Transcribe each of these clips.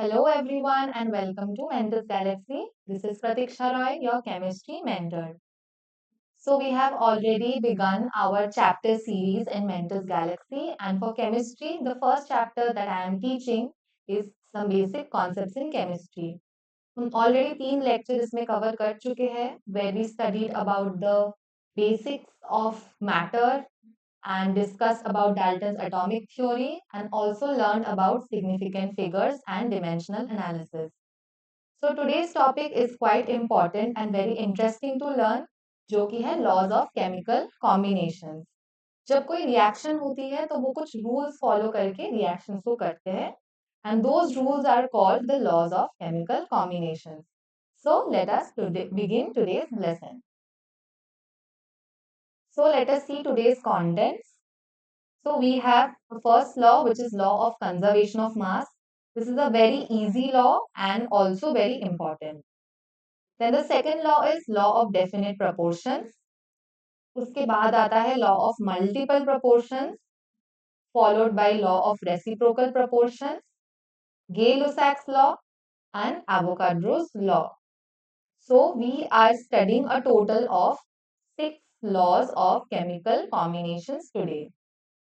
Hello everyone and welcome to Mentor's Galaxy. This is Pratiksha Roy, your chemistry mentor. So we have already begun our chapter series in Mentor's Galaxy, and for chemistry, the first chapter that I am teaching is some basic concepts in chemistry. हम already 3 lectures इसमें cover कर चुके हैं where we studied about the basics of matter and discussed about Dalton's atomic theory and also learned about significant figures and dimensional analysis. So today's topic is quite important and very interesting to learn, जो कि है laws of chemical combinations. जब कोई reaction होती है तो वो कुछ rules follow करके reactions को करते हैं and those rules are called the laws of chemical combinations. So let us begin today's lesson. So let us see today's contents. So we have the first law, which is law of conservation of mass. This is a very easy law and also very important. Then the second law is law of definite proportions. उसके बाद आता है law of multiple proportions, followed by law of reciprocal proportions, Gay-Lussac's law, and Avogadro's law. So we are studying a total of 6 laws of chemical combinations today.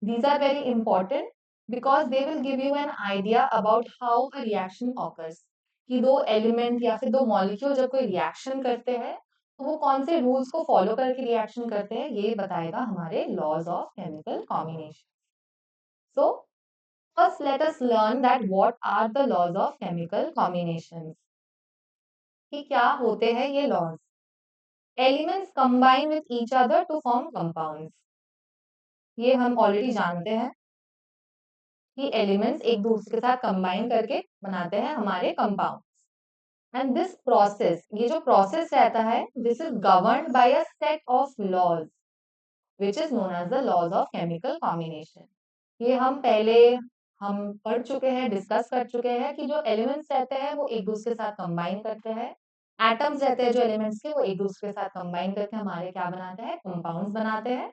These are very important because they will give you an idea about how a reaction occurs. कि दो element या फिर दो molecule जब कोई reaction करते हैं तो वो कौन से रूल्स को फॉलो करके रिएक्शन करते हैं ये बताएगा हमारे laws of chemical combination. So first let us learn that what are the laws of chemical combinations. कि क्या होते हैं ये laws. Elements combine with each other to form compounds. ये हम ऑलरेडी जानते हैं कि एलिमेंट्स एक दूसरे के साथ कंबाइन करके बनाते हैं हमारे कंपाउंड्स. एंड दिस प्रोसेस, ये जो प्रोसेस रहता है, this is governed by a set of laws which is known as the laws of chemical combination. ये हम पढ़ चुके हैं, डिस्कस कर चुके हैं कि जो एलिमेंट्स रहते हैं वो एक दूसरे के साथ कंबाइन करते हैं. एटम्स रहते हैं जो एलिमेंट्स के, वो एक दूसरे के साथ कंबाइन करके हमारे क्या बनाते हैं, कंपाउंड्स बनाते हैं.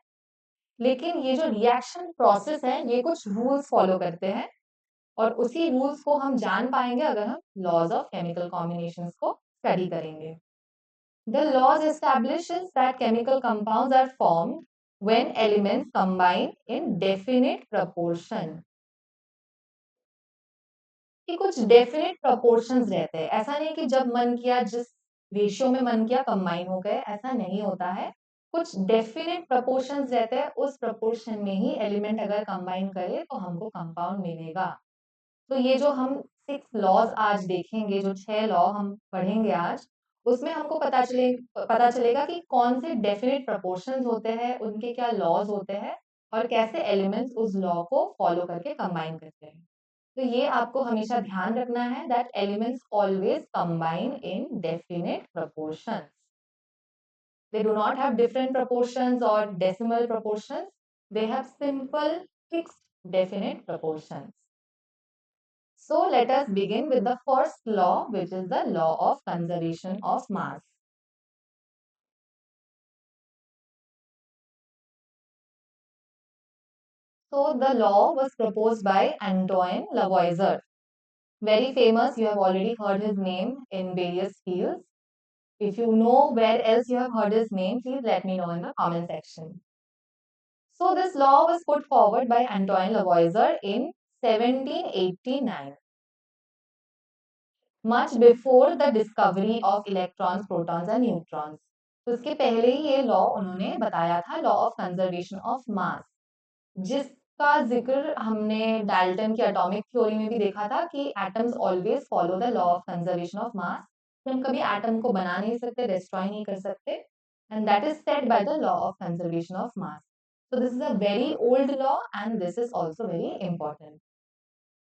लेकिन ये जो रिएक्शन प्रोसेस है ये कुछ रूल्स फॉलो करते हैं और उसी रूल्स को हम जान पाएंगे अगर हम लॉज ऑफ केमिकल कॉम्बिनेशंस को स्टडी करेंगे. The laws establishes that chemical compounds are formed when elements combine in definite proportion. कि कुछ डेफिनिट प्रपोर्शंस रहते हैं. ऐसा नहीं कि जब मन किया जिस रेशियो में मन किया कंबाइन हो गए, ऐसा नहीं होता है. कुछ डेफिनिट प्रपोर्शंस रहते हैं, उस प्रपोर्शन में ही एलिमेंट अगर कंबाइन करे तो हमको कंपाउंड मिलेगा. तो ये जो हम 6 लॉज आज देखेंगे, जो 6 लॉ हम पढ़ेंगे आज, उसमें हमको पता चलेगा कि कौन से डेफिनिट प्रपोर्शंस होते हैं, उनके क्या लॉज होते हैं और कैसे एलिमेंट्स उस लॉ को फॉलो करके कंबाइन करते हैं. तो ये आपको हमेशा ध्यान रखना है that elements always combine in definite proportions. They do not have different proportions or decimal proportions. They have simple fixed definite proportions. So let us begin with the first law, which is the law of conservation of mass. So the law was proposed by Antoine Lavoisier. Very famous, you have already heard his name in various fields. If you know where else you have heard his name, please let me know in the comment section. So this law was put forward by Antoine Lavoisier in 1789. Much before the discovery of electrons, protons and neutrons. तो इसके पहले ही ये law उन्होंने बताया था, law of conservation of मास, जिसका जिक्र हमने डाल्टन की एटॉमिक थ्योरी में भी देखा था कि atoms always follow the law of conservation of मास. हम कभी एटम को बना नहीं सकते, डिस्ट्रॉय नहीं कर सकते, and that is set by the law of conservation of mass. So this is a very old law and this is also very important.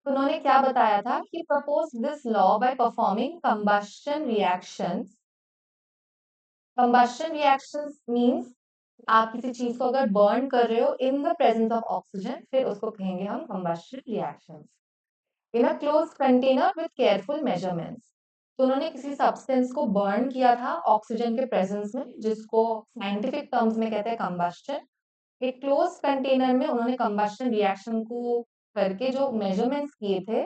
तो उन्होंने क्या बताया था कि propose this law by performing combustion reactions. Combustion reactions means आप किसी चीज को अगर बर्न कर रहे हो in the presence of oxygen, फिर उसको कहेंगे हम combustion reactions in a close container with careful measurements. तो उन्होंने किसी सब्सटेंस को बर्न किया था ऑक्सीजन के प्रेजेंस में, जिसको साइंटिफिक टर्म्स में कहते हैं कंबस्शन. एक क्लोज कंटेनर में उन्होंने कंबस्शन रिएक्शन को करके जो मेजरमेंट्स किए थे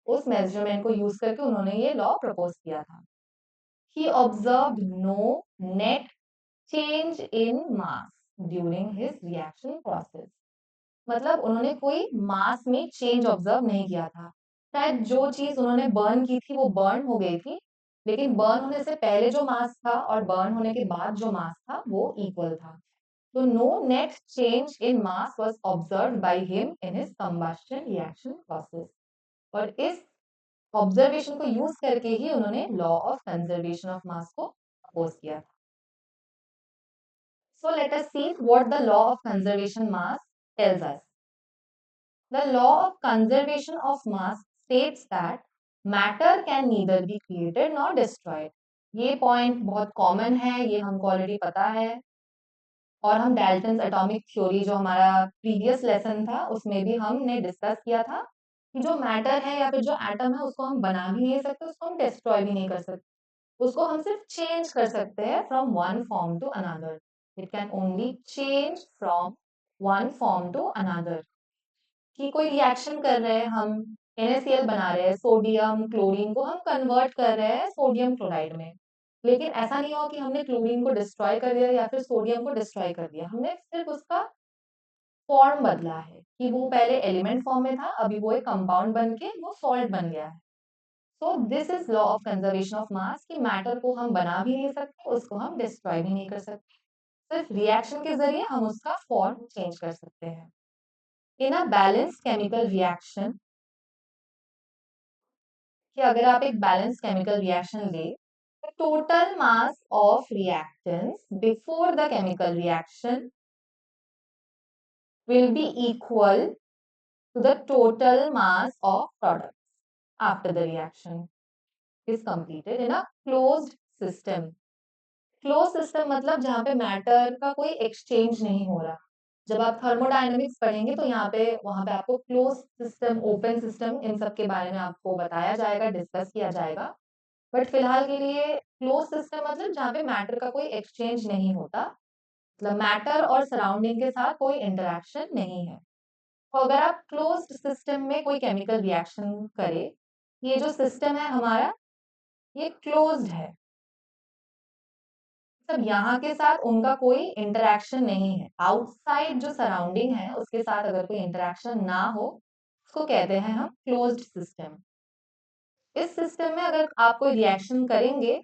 उस मेजरमेंट को यूज करके उन्होंने ये लॉ प्रपोज किया था। He observed no net change in mass during his reaction process. मतलब उन्होंने कोई मास में चेंज ऑब्जर्व नहीं किया था। शायद जो चीज उन्होंने बर्न की थी वो बर्न हो गई थी, लेकिन बर्न होने से पहले जो मास था और बर्न होने के बाद जो मास था वो इक्वल था। तो no net change in mass was observed by him in his combustion reaction process. और इस ऑब्जर्वेशन को यूज करके ही उन्होंने law of conservation of mass को अपोज किया था। So let us see what the law of conservation mass tells us. The law of conservation of mass states that matter can neither be created nor destroyed. ये point बहुत common है, ये हमको already पता है, और हम डाल्टन्स एटॉमिक थ्योरी जो हमारा प्रीवियस लेसन था उसमें भी हमने डिस्कस किया था कि जो मैटर है या फिर जो एटम है उसको हम बना भी नहीं सकते, उसको हम डिस्ट्रॉय भी नहीं कर सकते, उसको हम सिर्फ चेंज कर सकते हैं from one form to another. It can only change from one form to another. कि कोई रिएक्शन कर रहे हैं हम, NaCl बना रहे हैं, सोडियम क्लोरीन को हम कन्वर्ट कर रहे हैं सोडियम क्लोराइड में, लेकिन ऐसा नहीं हुआ कि हमने क्लोरीन को डिस्ट्रॉय कर दिया या फिर सोडियम को डिस्ट्रॉय कर दिया, हमने सिर्फ उसका फॉर्म बदला है कि वो पहले एलिमेंट फॉर्म में था, अभी वो एक कंपाउंड बन के वो सॉल्ट बन गया है। सो this is law of conservation of मास कि मैटर को हम बना भी नहीं सकते, उसको हम डिस्ट्रॉय भी नहीं कर सकते, सिर्फ रिएक्शन के जरिए हम उसका फॉर्म चेंज कर सकते हैं। इन अ बैलेंस केमिकल रिएक्शन, कि अगर आप एक बैलेंस केमिकल रिएक्शन ले, the total mass of reactants before the chemical reaction will be equal to the total mass of products after the reaction is completed in a closed system. Close system मतलब जहाँ पे matter का कोई exchange नहीं हो रहा। जब आप थर्मोडायनेमिक्स पढ़ेंगे तो यहाँ पे वहां पे आपको क्लोज सिस्टम, ओपन सिस्टम, इन सब के बारे में आपको बताया जाएगा, डिस्कस किया जाएगा। बट फिलहाल के लिए क्लोज सिस्टम मतलब जहाँ पे मैटर का कोई एक्सचेंज नहीं होता, मतलब मैटर और सराउंडिंग के साथ कोई इंटरेक्शन नहीं है। तो अगर आप क्लोज्ड सिस्टम में कोई केमिकल रिएक्शन करें, ये जो सिस्टम है हमारा ये क्लोज्ड है, मतलब यहाँ के साथ उनका कोई इंटरेक्शन नहीं है। आउटसाइड जो सराउंडिंग है उसके साथ अगर कोई इंटरेक्शन ना हो उसको कहते हैं हम क्लोज्ड सिस्टम। इस सिस्टम में अगर आप कोई रिएक्शन करेंगे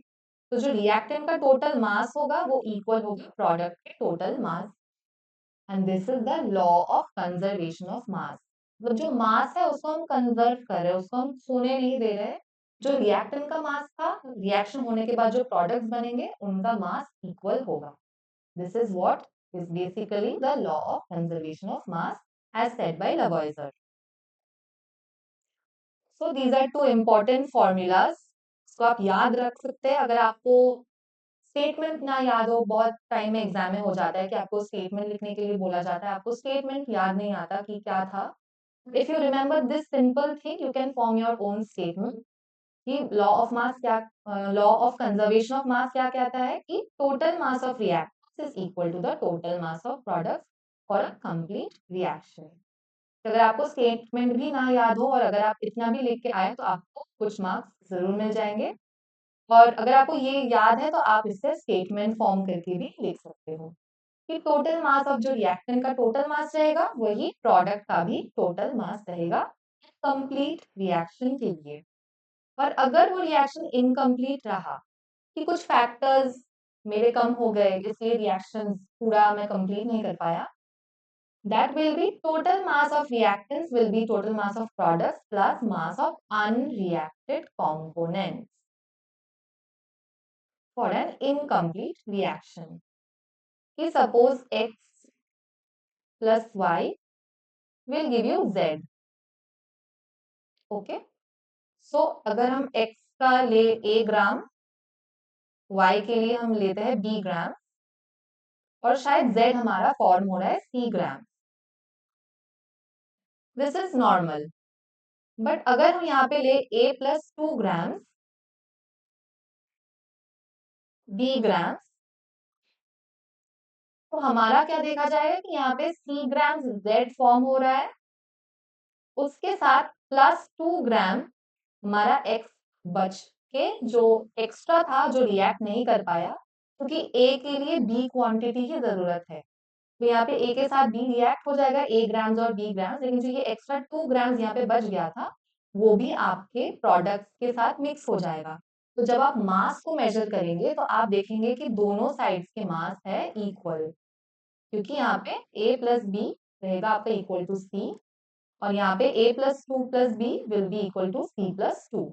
तो जो रिएक्टेंट का टोटल मास होगा वो इक्वल होगा प्रोडक्ट के total mass, and this is the law of conservation of मास। मतलब जो मास है उसको हम कंजर्व कर रहे हैं, उसको हम खोने नहीं दे रहे हैं। जो रिएक्टेंट का मास था, रिएक्शन होने के बाद जो प्रोडक्ट्स बनेंगे उनका मास इक्वल होगा। This is what is basically the law of conservation of mass as said by Lavoisier. So these are two important formulas, इसको आप याद रख सकते हैं। अगर आपको स्टेटमेंट ना याद हो, बहुत टाइम में एग्जाम में हो जाता है कि आपको स्टेटमेंट लिखने के लिए बोला जाता है, आपको स्टेटमेंट याद नहीं आता कि क्या था। If you remember this simple thing you can form your own statement कि लॉ ऑफ मास क्या, law of conservation of mass क्या कहता है कि total mass of reactants is equal to the total mass of products for a complete reaction. अगर आपको statement भी ना याद हो और अगर आप इतना भी लिख के आए तो आपको कुछ मार्क्स जरूर मिल जाएंगे, और अगर आपको ये याद है तो आप इससे स्टेटमेंट फॉर्म करके भी लिख सकते हो कि टोटल मास ऑफ जो रिएक्टेंट का टोटल मास रहेगा वही प्रोडक्ट का भी टोटल मास रहेगा कंप्लीट रिएक्शन के लिए। और अगर वो रिएक्शन इनकम्प्लीट रहा कि कुछ फैक्टर्स मेरे कम हो गए इसलिए रिएक्शन पूरा मैं कंप्लीट नहीं कर पाया, that will be total mass of reactants will be total mass of products plus mass of unreacted components for an incomplete reaction. कि suppose x plus y will give you z. Okay? So अगर हम x का ले a gram, y के लिए हम लेते हैं b ग्राम, और शायद z हमारा फॉर्म हो रहा है c gram. This is normal. But अगर हम यहाँ पे ले a प्लस 2 ग्राम, b ग्राम, तो हमारा क्या देखा जाएगा कि यहाँ पे c ग्राम z फॉर्म हो रहा है, उसके साथ प्लस 2 ग्राम हमारा x बच के जो एक्स्ट्रा था, जो रिएक्ट नहीं कर पाया, क्योंकि a के लिए b क्वांटिटी की जरूरत है, तो यहाँ पे a के साथ b रिएक्ट हो जाएगा, a ग्राम्स और b ग्राम्स, लेकिन जो ये एक्स्ट्रा 2 ग्राम्स यहाँ पे बच गया था, वो भी आपके प्रोडक्ट्स के साथ मिक्स हो जाएगा। तो जब आप मास को मेजर करेंगे तो आप देखेंगे कि दोनों साइड्स के मास है इक्वल, क्योंकि यहाँ पे a प्लस बी रहेगा आपका इक्वल टू c, और यहाँ पे a plus 2 plus B will be equal to c plus 2।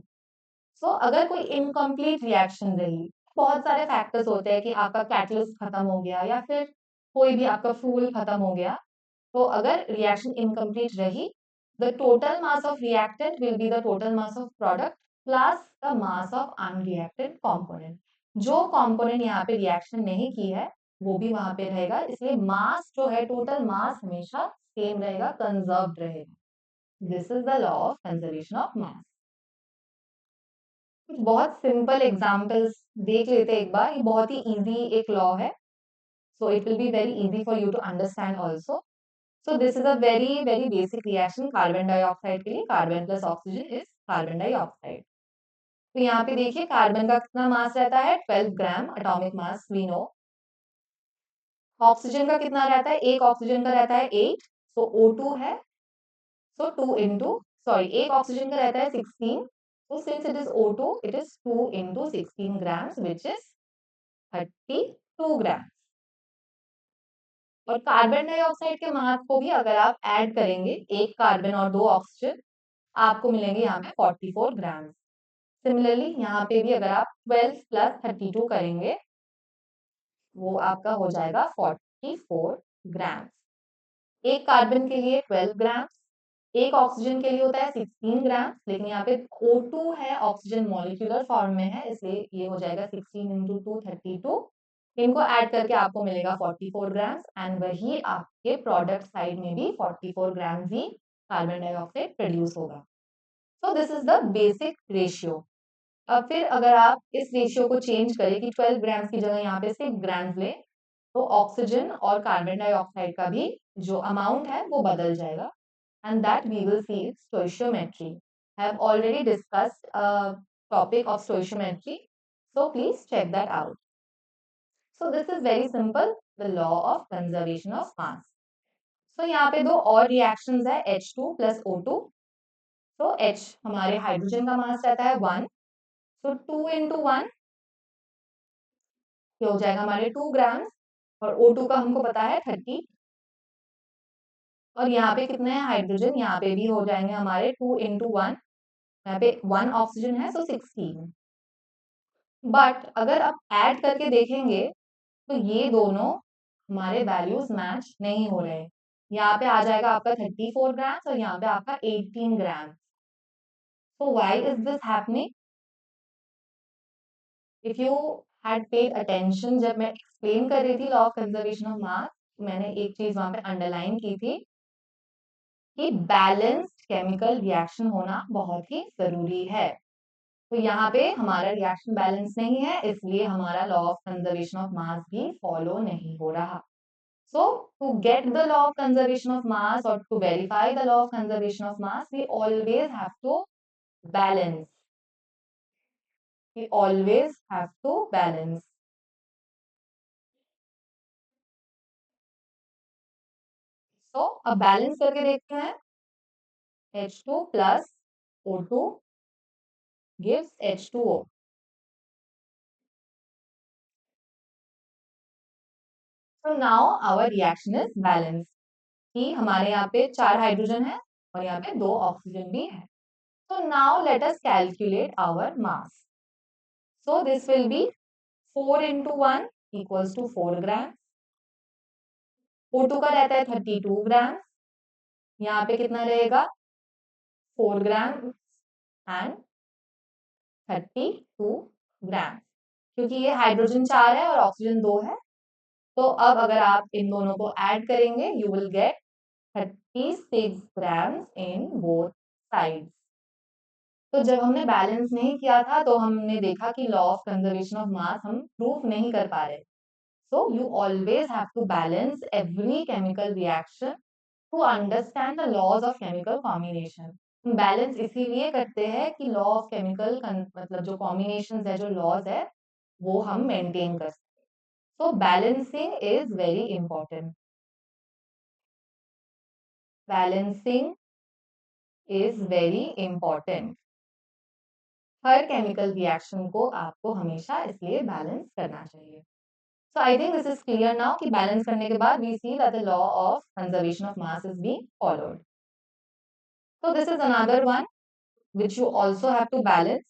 So अगर कोई इनकम्प्लीट रिएक्शन रही, बहुत सारे फैक्टर्स होते हैं कि आपका कैटलिस्ट खत्म हो गया या फिर कोई भी आपका फ्यूल खत्म हो गया, तो अगर रिएक्शन इनकम्प्लीट रही, the total mass of reactant will be the total mass of product plus the mass of unreacted component. जो कंपोनेंट यहाँ पे रिएक्शन नहीं की है वो भी वहां पे रहेगा, इसलिए मास जो है, टोटल मास हमेशा सेम रहेगा, कंजर्व्ड रहेगा। This is the law of conservation of मास। कुछ बहुत सिंपल एग्जांपल्स देख लेते हैं एक बार, ये बहुत ही इजी एक लॉ है, so it will be very easy for you to understand also. So this is a very basic reaction carbon dioxide के लिए, carbon plus oxygen is carbon dioxide. तो यहाँ पे देखिए कार्बन का कितना मास रहता है, 12 gram atomic mass we know. Oxygen का कितना रहता है, एक ऑक्सीजन का रहता है 8, सो O2 है, सो 2 इंटू, सॉरी एक ऑक्सीजन का रहता है 16, so since it is O2 it is 2 into 16 grams which is 32 grams। और कार्बन डाइऑक्साइड के मास को भी अगर आप ऐड करेंगे, एक कार्बन और दो ऑक्सीजन, आपको मिलेंगे यहाँ पे 44 ग्राम। सिमिलरली यहाँ पे भी अगर आप 12 प्लस 32 करेंगे, वो आपका हो जाएगा 44 ग्राम। एक कार्बन के लिए 12 ग्राम, एक ऑक्सीजन के लिए होता है 16 ग्राम, लेकिन यहाँ पे O2 है, ऑक्सीजन मॉलिक्यूलर फॉर्म में है, इसलिए ये हो जाएगा 16 इंटू 2 32। इनको ऐड करके आपको मिलेगा 44 ग्राम्स, एंड वही आपके प्रोडक्ट साइड में भी 44 ग्राम्स ही कार्बन डाइऑक्साइड प्रोड्यूस होगा। सो this is the basic ratio. अब फिर अगर आप इस रेशियो को चेंज करें कि 12 ग्राम्स की जगह यहाँ पे 6 ग्राम्स ले, तो ऑक्सीजन और कार्बन डाइऑक्साइड का भी जो अमाउंट है वो बदल जाएगा, and that we will see stoichiometry. I have already discussed a topic of stoichiometry, so please check that out. So this is very simple, the law of conservation of mass. So यहाँ पे दो और reactions है, H2 plus O2. So H हमारे hydrogen का मास रहता है 1, so 2 into 1 ये हो जाएगा हमारे 2 ग्राम्स, और O2 का हमको पता है 30, और यहाँ पे कितने हैं हाइड्रोजन, यहाँ पे भी हो जाएंगे हमारे 2 into 1, यहाँ पे 1 ऑक्सीजन है, so 16। बट अगर आप ऐड करके देखेंगे तो ये दोनों हमारे वैल्यूज मैच नहीं हो रहे। यहाँ पे आ जाएगा आपका 34 ग्राम्स और यहाँ पे आपका 18 gram. So why is this happening? If you had paid attention, जब मैं एक्सप्लेन कर रही थी law of conservation of mass, मैंने एक चीज वहां पे अंडरलाइन की थी कि बैलेंस्ड केमिकल रिएक्शन होना बहुत ही जरूरी है। तो यहाँ पे हमारा रिएक्शन बैलेंस नहीं है, इसलिए हमारा लॉ ऑफ कंजर्वेशन ऑफ मास भी फॉलो नहीं हो रहा। So to get the law of conservation of mass, or to verify the law of conservation of mass, we always have to balance. We always have to balance. So अब balance करके देखते हैं। H2 plus O2 gives H2O. So now our reaction is balanced. कि हमारे यहाँ पे 4 hydrogen है और यहाँ पे 2 ऑक्सीजन भी है। So now let us calculate our mass. So this will be 4 into 1 equals to 4 grams. O2 का रहता है 32 ग्राम, यहाँ पे कितना रहेगा 4 ग्राम एंड 32 ग्राम, क्योंकि ये हाइड्रोजन 4 है और ऑक्सीजन 2 है। तो अब अगर आप इन दोनों को ऐड करेंगे, you will get 36 grams in both sides. तो जब हमने बैलेंस नहीं किया था तो हमने देखा कि लॉ ऑफ कंजर्वेशन ऑफ मास हम प्रूफ नहीं कर पा रहे। So you always have to balance every chemical reaction to understand the laws of chemical combination. Balance इसीलिए करते हैं कि लॉ ऑफ केमिकल मतलब जो कॉम्बिनेशंस है, जो लॉज है, वो हम मेंटेन कर सकें। So balancing is very important. Balancing is very important. हर केमिकल रिएक्शन को आपको हमेशा इसलिए बैलेंस करना चाहिए। So I think this is clear now कि बैलेंस करने के बाद we see that the law of conservation of mass is being followed. So this is another one which you also have to balance.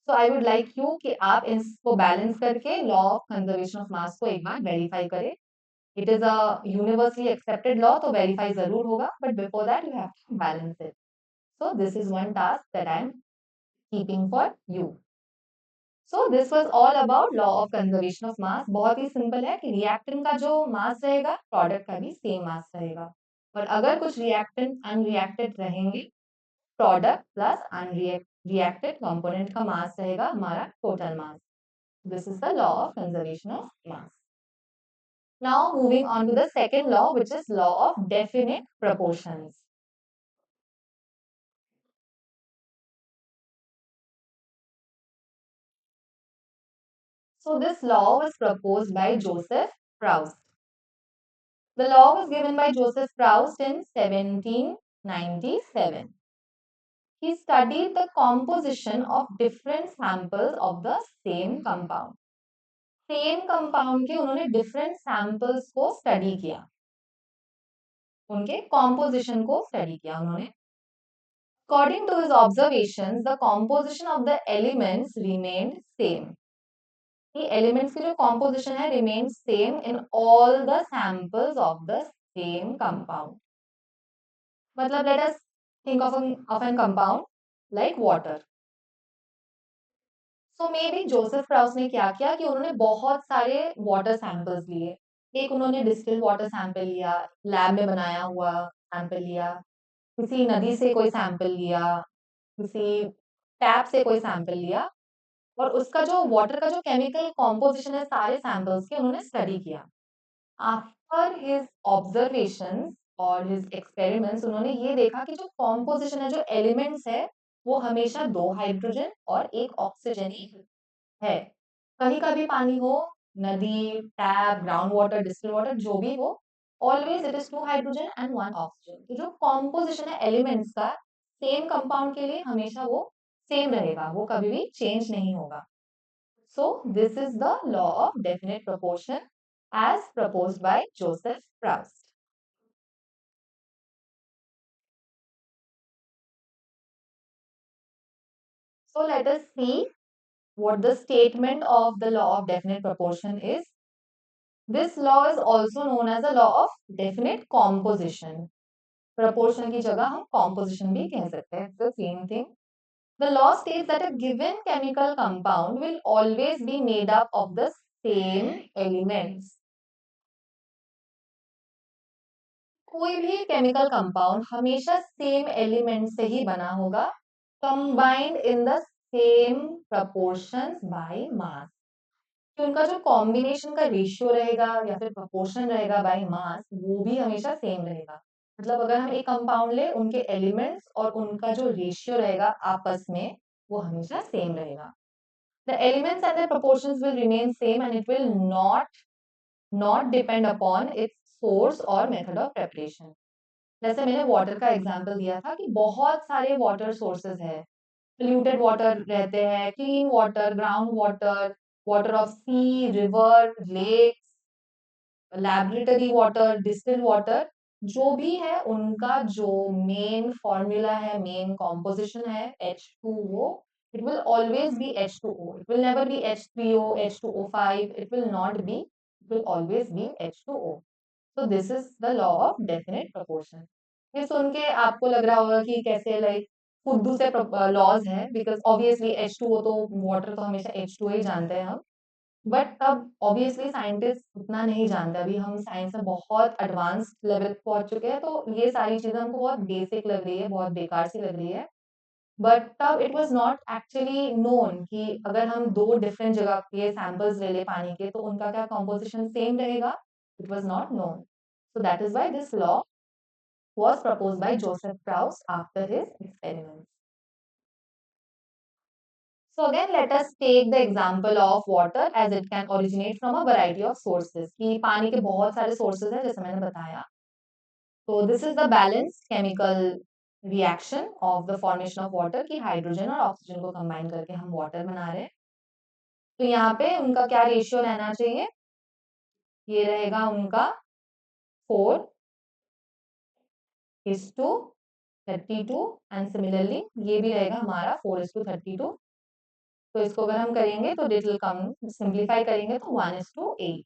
So I would like you कि आप इसको balance करके law of conservation of mass को एक बार verify करें. It is a universally accepted law, तो verify जरूर होगा, but before that you have to balance it. So this is one task that I am keeping for you. So this was all about law of conservation of mass. बहुत ही simple है कि reactant का जो मास रहेगा, product का भी same mass रहेगा, और अगर कुछ रिएक्टेंट अनरिएक्टेड रहेंगे, प्रोडक्ट प्लस अनरिएक्टेड कंपोनेंट का मास रहेगा हमारा total mass. This is the law of conservation of mass. Now moving on to the second law, which is law of definite proportions. So this law was proposed by Joseph Proust. The law was given by Joseph Proust in 1797. He studied the composition of different samples of the same compound. Same compound के उन्होंने different samples को study किया, उनके composition को study किया उन्होंने. According to his observations, the composition of the elements remained same. The elements की जो composition है remained same in all the samples of the same compound. मतलब let us think of an compound like water. So maybe Joseph प्राउस ने क्या किया कि उन्होंने बहुत सारे वाटर सैंपल्स लिए. एक उन्होंने डिस्टिल वाटर सैंपल लिया, लैब में बनाया हुआ सैंपल लिया, किसी नदी से कोई सैंपल लिया, किसी टैप से कोई सैंपल लिया, और उसका जो वाटर का जो केमिकल कॉम्पोजिशन है सारे सैंपल्स के उन्होंने स्टडी किया. आफ्टर हिज ऑब्जर्वेशंस और हिज एक्सपेरिमेंट्स उन्होंने ये देखा कि जो कॉम्पोजिशन है, जो एलिमेंट्स है, वो हमेशा 2 हाइड्रोजन और 1 ऑक्सीजन ही है. कहीं का भी पानी हो, नदी, tap, ground water, distil water, जो भी हो, always it is 2 hydrogen and 1 oxygen. तो जो कॉम्पोजिशन है एलिमेंट्स का सेम कंपाउंड के लिए हमेशा वो सेम रहेगा, वो कभी भी चेंज नहीं होगा. सो this is the law of definite proportion as proposed by Joseph Proust. So let us see what the statement of the law of definite proportion is. This law is also known as the law of definite composition. Proportion की जगह हम composition भी कह सकते हैं. It's the same thing. The law states that a given chemical compound will always be made up of the same elements. कोई भी chemical compound हमेशा सेम एलिमेंट से ही बना होगा, combined in the same proportions by mass. तो उनका जो combination का रेशियो रहेगा या फिर प्रोपोर्शन रहेगा बाय मास, वो भी हमेशा सेम रहेगा. मतलब अगर हम एक कंपाउंड ले, उनके एलिमेंट्स और उनका जो रेशियो रहेगा आपस में, वो हमेशा सेम रहेगा. The elements and the proportions will remain same and it will not depend upon its source और मेथड ऑफ प्रिपरेशन. जैसे मैंने वाटर का एग्जांपल दिया था कि बहुत सारे वाटर सोर्सेज है. पोल्यूटेड वाटर रहते हैं, clean water, ground water, water of sea, river, lakes, laboratory water, distil water, जो भी है उनका जो मेन फॉर्मूला है, मेन कॉम्पोजिशन है H2O, it will always be H2O. It will never be H3O, H2O5. It will not be. It will always be H2O. So this is the law of definite proportion. ये सुन के आपको लग रहा होगा कि कैसे like फुद्दू से लॉज है, बिकॉज ऑब्वियसली H2O तो वाटर तो हमेशा H2O ही जानते हैं हम. बट तब ऑब्वियसली साइंटिस्ट उतना नहीं जानते. अभी हम साइंस में बहुत एडवांस लेवल पे पहुंच चुके हैं, तो ये सारी चीजें हमको बहुत बेसिक लग रही है, बहुत बेकार सी लग रही है. बट तब it was not actually known कि अगर हम 2 डिफरेंट जगह के सैंपल्स ले ले पानी के, तो उनका क्या कंपोजिशन सेम रहेगा. It was not known. So that is why this law was proposed by Joseph Proust after his experiments. So again, let us take the example of water as it can originate from a variety of sources. कि पानी के बहुत सारे sources हैं जैसे मैंने बताया. So this is the balanced chemical reaction of the formation of water कि हाइड्रोजन और ऑक्सीजन को कंबाइन करके हम वाटर बना रहे हैं. तो यहाँ पे उनका क्या रेशियो रहना चाहिए? ये रहेगा उनका 4:32 एंड सिमिलरली ये भी रहेगा हमारा 4:32. तो इसको अगर हम करेंगे तो इट विल कम, सिंप्लीफाई करेंगे तो 1:8.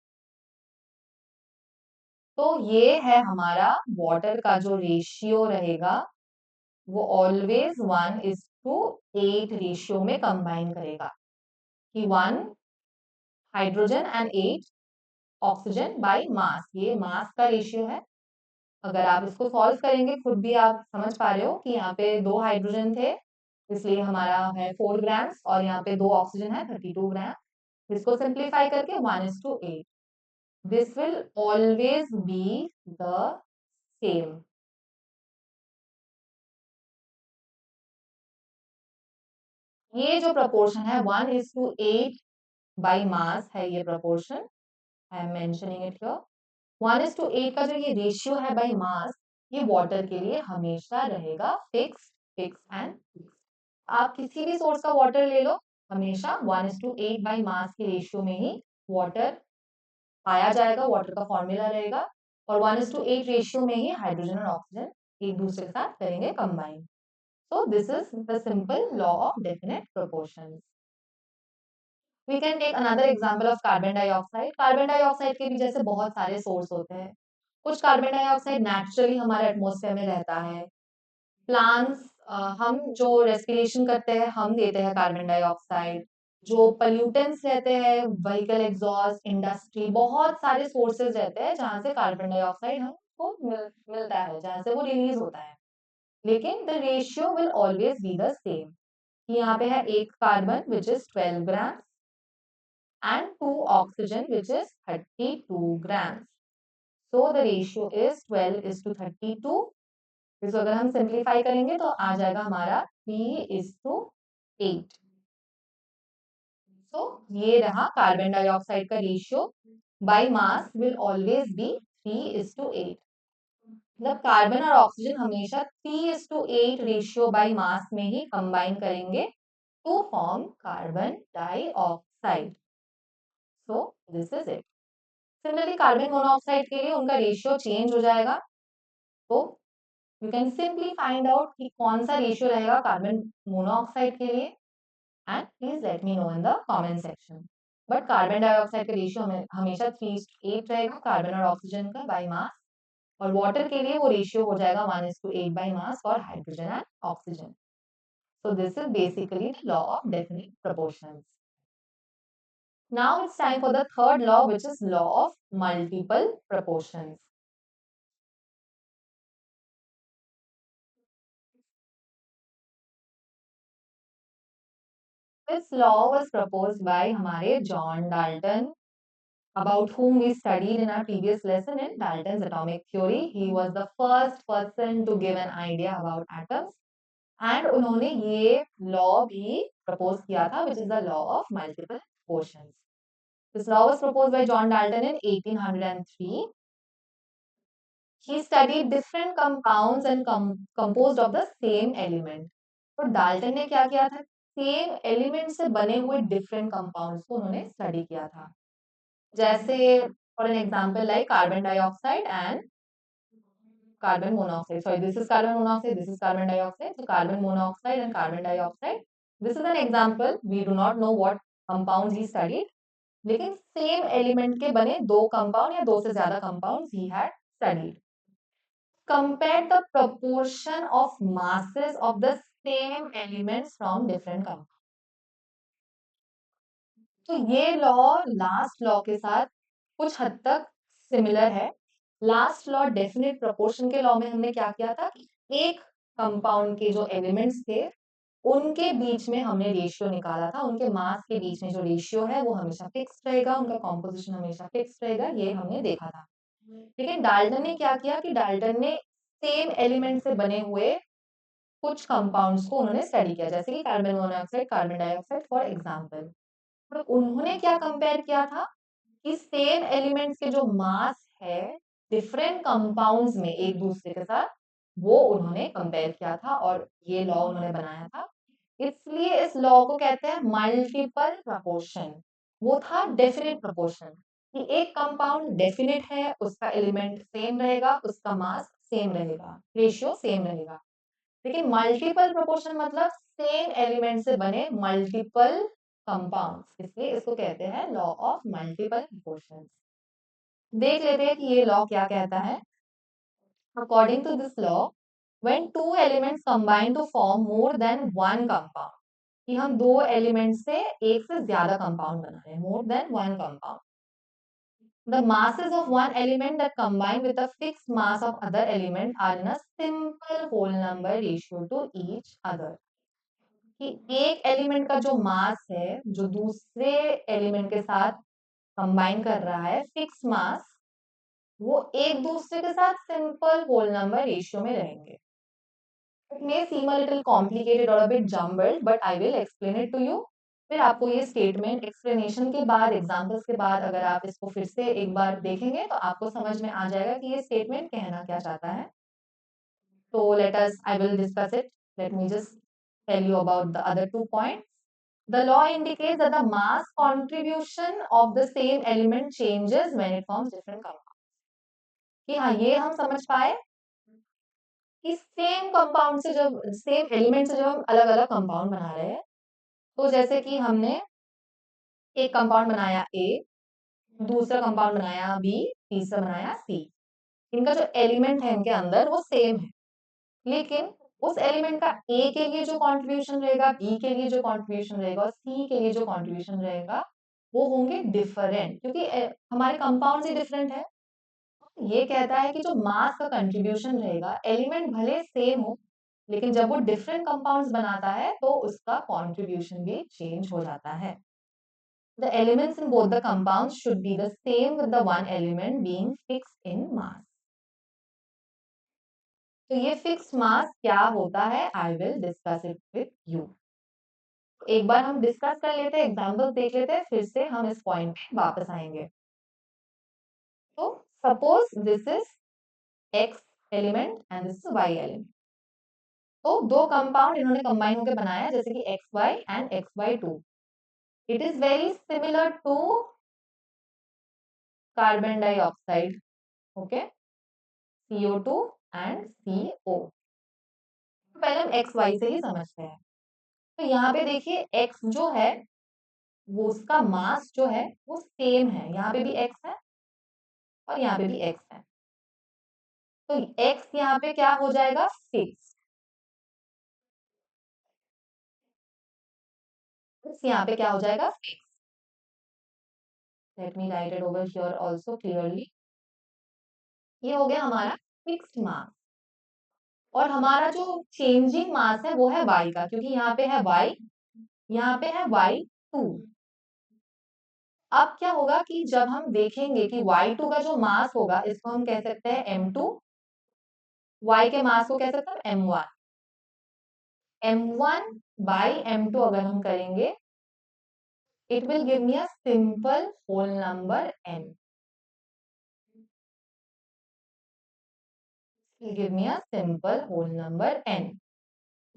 तो ये है हमारा वाटर का जो रेशियो रहेगा वो ऑलवेज 1:8 रेशियो में कंबाइन करेगा कि 1 hydrogen and 8 oxygen by mass. ये मास का रेशियो है. अगर आप इसको सॉल्व करेंगे खुद भी आप समझ पा रहे हो कि यहाँ पे 2 हाइड्रोजन थे इसलिए हमारा है 4 ग्राम्स और यहाँ पे 2 ऑक्सीजन है 32 ग्राम. इसको सिंप्लीफाई करके 1:8. This will always be the same. ये जो proportion है 1:8 by mass है ये proportion. I am mentioning it here. 1:8 का जो ये रेशियो है by mass ये वाटर के लिए हमेशा रहेगा फिक्स एंड फिक्स. आप किसी भी सोर्स का वाटर ले लो हमेशा 1:8 by mass के रेशियो में ही वाटर पाया जाएगा. वाटर का फॉर्मूला रहेगा और 1:8 रेशियो में ही हाइड्रोजन और ऑक्सीजन एक दूसरे के साथ करेंगे combine. So this is the simple law of definite proportions. We can take another example of carbon dioxide. Carbon dioxide के भी जैसे बहुत सारे सोर्स होते हैं. कुछ कार्बन डाइऑक्साइड नेचुरली हमारे एटमॉस्फेयर में रहता है. प्लांट्स हम जो रेस्पिरेशन करते हैं हम देते हैं कार्बन डाइऑक्साइड. जो पल्यूटेंट्स रहते हैं व्हीकल एग्जॉस्ट इंडस्ट्री बहुत सारे सोर्सेज रहते हैं जहां से कार्बन डाइऑक्साइड हमको मिलता है जहां से वो रिलीज होता है. लेकिन the ratio will always be the same. यहाँ पे है एक carbon which is 12 gram and 2 oxygen which is 32 grams. So the ratio is 12:32. इसको अगर हम सिंप्लीफाई करेंगे तो आ जाएगा हमारा 3:8. तो ये रहा कार्बन डाइऑक्साइड का ratio by mass will always be 3:8. मतलब कार्बन और ऑक्सीजन हमेशा 3:8 रेशियो बाय मास में ही कंबाइन करेंगे to form carbon dioxide. So this is it. Similarly carbon monoxide के लिए उनका रेशियो चेंज हो जाएगा. तो you can simply find out कि कौन सा रेशियो रहेगा कार्बन मोनोऑक्साइड के लिए and please let me know in the comment section. But carbon dioxide का रेशियो हमेशा 3:8 रहेगा कार्बन और ऑक्सीजन का बाय मास. और वाटर के लिए वो रेशियो हो जाएगा 1:8 by mass for hydrogen and oxygen. So this is basically the law of definite proportions. Now it's time for the third law, which is law of multiple proportions. This law was proposed by हमारे John Dalton, about whom we studied in our previous lesson in Dalton's atomic theory. He was the first person to give an idea about atoms, and उन्होंने ये law भी propose किया था, which is the law of multiple proportions. This law was proposed by John Dalton in 1803. He studied different compounds and composed of the same element. तो Dalton ने क्या किया था? सेम एलिमेंट से बने हुए डिफरेंट कंपाउंड्स को उन्होंने स्टडी किया था. जैसे for an example like carbon dioxide and carbon monoxide. Sorry, this is carbon monoxide, this is carbon dioxide. So carbon monoxide and carbon dioxide, this is an example. We do not know what compounds he studied, लेकिन same element के बने दो compound या दो से ज्यादा compounds he had studied. Compare the proportion of masses of the same elements from different compounds. तो ये लॉ लास्ट लॉ के साथ कुछ हद तक सिमिलर है. लास्ट लॉ डेफिनेट प्रोपोर्शन के लॉ में हमने क्या किया था कि एक कंपाउंड के जो एलिमेंट्स थे उनके बीच में हमने रेशियो निकाला था. उनके मास के बीच में जो रेशियो है वो हमेशा फिक्स रहेगा, उनका कॉम्पोजिशन हमेशा फिक्स रहेगा, ये हमने देखा था. लेकिन डाल्टन ने क्या किया कि डाल्टन ने सेम एलिमेंट से बने हुए कुछ कंपाउंड्स को उन्होंने स्टडी किया, जैसे कि carbon monoxide, carbon dioxide for example. तो उन्होंने क्या कंपेयर किया था कि सेम एलिमेंट्स के जो मास है डिफरेंट कंपाउंड्स में एक दूसरे के साथ, वो उन्होंने कंपेयर किया था और ये लॉ उन्होंने बनाया था। इसलिए इस लॉ को कहते हैं मल्टीपल प्रपोर्शन। वो था डेफिनेट प्रपोर्शन कि एक कंपाउंड डेफिनेट है, उसका एलिमेंट सेम रहेगा, उसका मास सेम रहेगा, रेशियो सेम रहेगा। लेकिन मल्टीपल प्रोपोर्शन मतलब सेम एलिमेंट से बने मल्टीपल कंपाउंड्स, इसलिए इसको कहते हैं लॉ ऑफ मल्टीपल प्रोपोर्शन। देख लेते हैं कि ये लॉ क्या कहता है। According to this law, when two elements combine to form more than one compound, कि हम दो एलिमेंट से एक से ज्यादा कंपाउंड बना रहे हैं, मोर than one compound, the masses of one element that combine with a fixed mass of other element are in a simple whole number ratio to each other। कि एक एलिमेंट का जो मास है जो दूसरे एलिमेंट के साथ कंबाइन कर रहा है, फिक्स मास, वो एक दूसरे के साथ सिंपल होल नंबर रेशियो में रहेंगे। It may seem a little complicated और a bit jumbled, but I will explain it to you. फिर आपको ये स्टेटमेंट एक्सप्लेनेशन के बाद, एग्जांपल्स के बाद, अगर आप इसको फिर से एक बार देखेंगे तो आपको समझ में आ जाएगा कि ये स्टेटमेंट कहना क्या चाहता है। तो I will discuss it. Let me just tell you about the other 2 points. The law indicates that the mass contribution of the same element changes when it forms different compounds. कि हाँ, ये हम समझ पाए कि सेम कंपाउंड से जब same element से जब हम अलग अलग कंपाउंड बना रहे हैं, तो जैसे कि हमने एक कंपाउंड बनाया ए, दूसरा कंपाउंड बनाया बी, तीसरा बनाया सी, इनका जो एलिमेंट है इनके अंदर वो सेम है, लेकिन उस एलिमेंट का ए के लिए जो कंट्रीब्यूशन रहेगा, बी के लिए जो कंट्रीब्यूशन रहेगा और सी के लिए जो कंट्रीब्यूशन रहेगा, वो होंगे डिफरेंट, क्योंकि हमारे कंपाउंड ही डिफरेंट है। ये कहता है कि जो मास का कंट्रीब्यूशन रहेगा, एलिमेंट भले सेम हो, लेकिन जब वो डिफरेंट कंपाउंड्स बनाता है तो उसका कंट्रीब्यूशन भी चेंज हो जाता है। The elements in both the compounds should be the same with the one element being fixed in mass. तो ये फिक्स मास क्या होता है, I will discuss it with you. एक बार हम डिस्कस कर लेते हैं, एग्जाम्पल देख लेते हैं, फिर से हम इस पॉइंट पे वापस आएंगे। तो suppose this is X element and this is Y element. तो दो कंपाउंड इन्होंने कंबाइन होकर बनाया, जैसे कि X Y and X Y two. It is very similar to carbon dioxide, okay, CO2 and CO। तो पहले हम एक्स वाई से ही समझते हैं। तो यहाँ पे देखिए एक्स जो है वो उसका मास जो है वो सेम है, यहाँ पे भी एक्स है और यहाँ पे भी एक्स है। तो एक्स यहाँ पे क्या हो जाएगा, फिक्स। एक्स यहाँ पे क्या हो जाएगा, fix. Let me right it over here also clearly. ये हो गया हमारा फिक्स्ड मास, और हमारा जो चेंजिंग मास है वो है वाई का, क्योंकि यहाँ पे है वाई, यहाँ पे है वाई टू। अब क्या होगा कि जब हम देखेंगे कि y2 का जो मास होगा, इसको हम कह सकते हैं m2, y के मास को कह सकते हैं m1। m1 बाई m2 अगर हम करेंगे, it will give me a simple whole number n, give me a simple whole number n।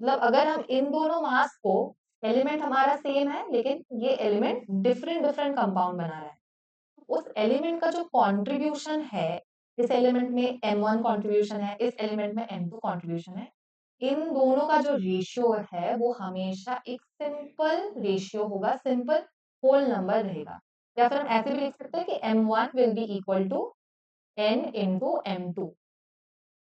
मतलब अगर हम इन दोनों मास को, एलिमेंट हमारा सेम है लेकिन ये एलिमेंट डिफरेंट डिफरेंट कंपाउंड बना रहा है, उस एलिमेंट का जो कंट्रीब्यूशन है, इस एलिमेंट में m1 कंट्रीब्यूशन है, इस एलिमेंट में m2 कंट्रीब्यूशन है, इन दोनों का जो रेशियो है वो हमेशा एक सिंपल रेशियो होगा, सिंपल होल नंबर रहेगा। या फिर हम ऐसे भी लिख सकते हैं कि m1 will be equal to n into m2,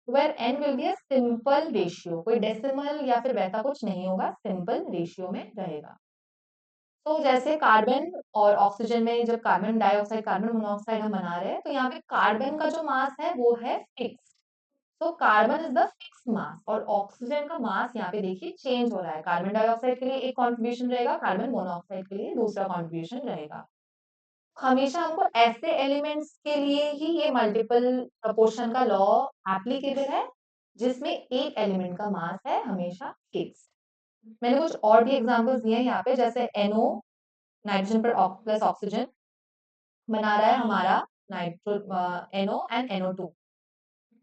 where n will be a simple ratio, कोई डेसिमल या फिर वैसा कुछ नहीं होगा, सिंपल रेशियो में रहेगा। तो जैसे कार्बन और ऑक्सीजन में जब कार्बन डाइऑक्साइड, कार्बन मोनोऑक्साइड हम बना रहे हैं, तो यहाँ पे कार्बन का जो मास है वो है फिक्स। तो carbon is the fix mass, और ऑक्सीजन का मास यहाँ पे देखिए चेंज हो रहा है। कार्बन डाइऑक्साइड के लिए एक कंट्रीब्यूशन रहेगा, कार्बन मोनोऑक्साइड के लिए दूसरा कंट्रीब्यूशन रहेगा। हमेशा हमको ऐसे एलिमेंट्स के लिए ही ये मल्टीपल प्रोपोर्शन का लॉ एप्लीकेबल है, जिसमें एक एलिमेंट का मास है हमेशा फिक्स। मैंने कुछ और भी एग्जांपल्स दिए हैं यहाँ पे, जैसे NO नाइट्रोजन पर प्लस ऑक्सीजन बना रहा है हमारा नाइट्रो NO एंड NO2।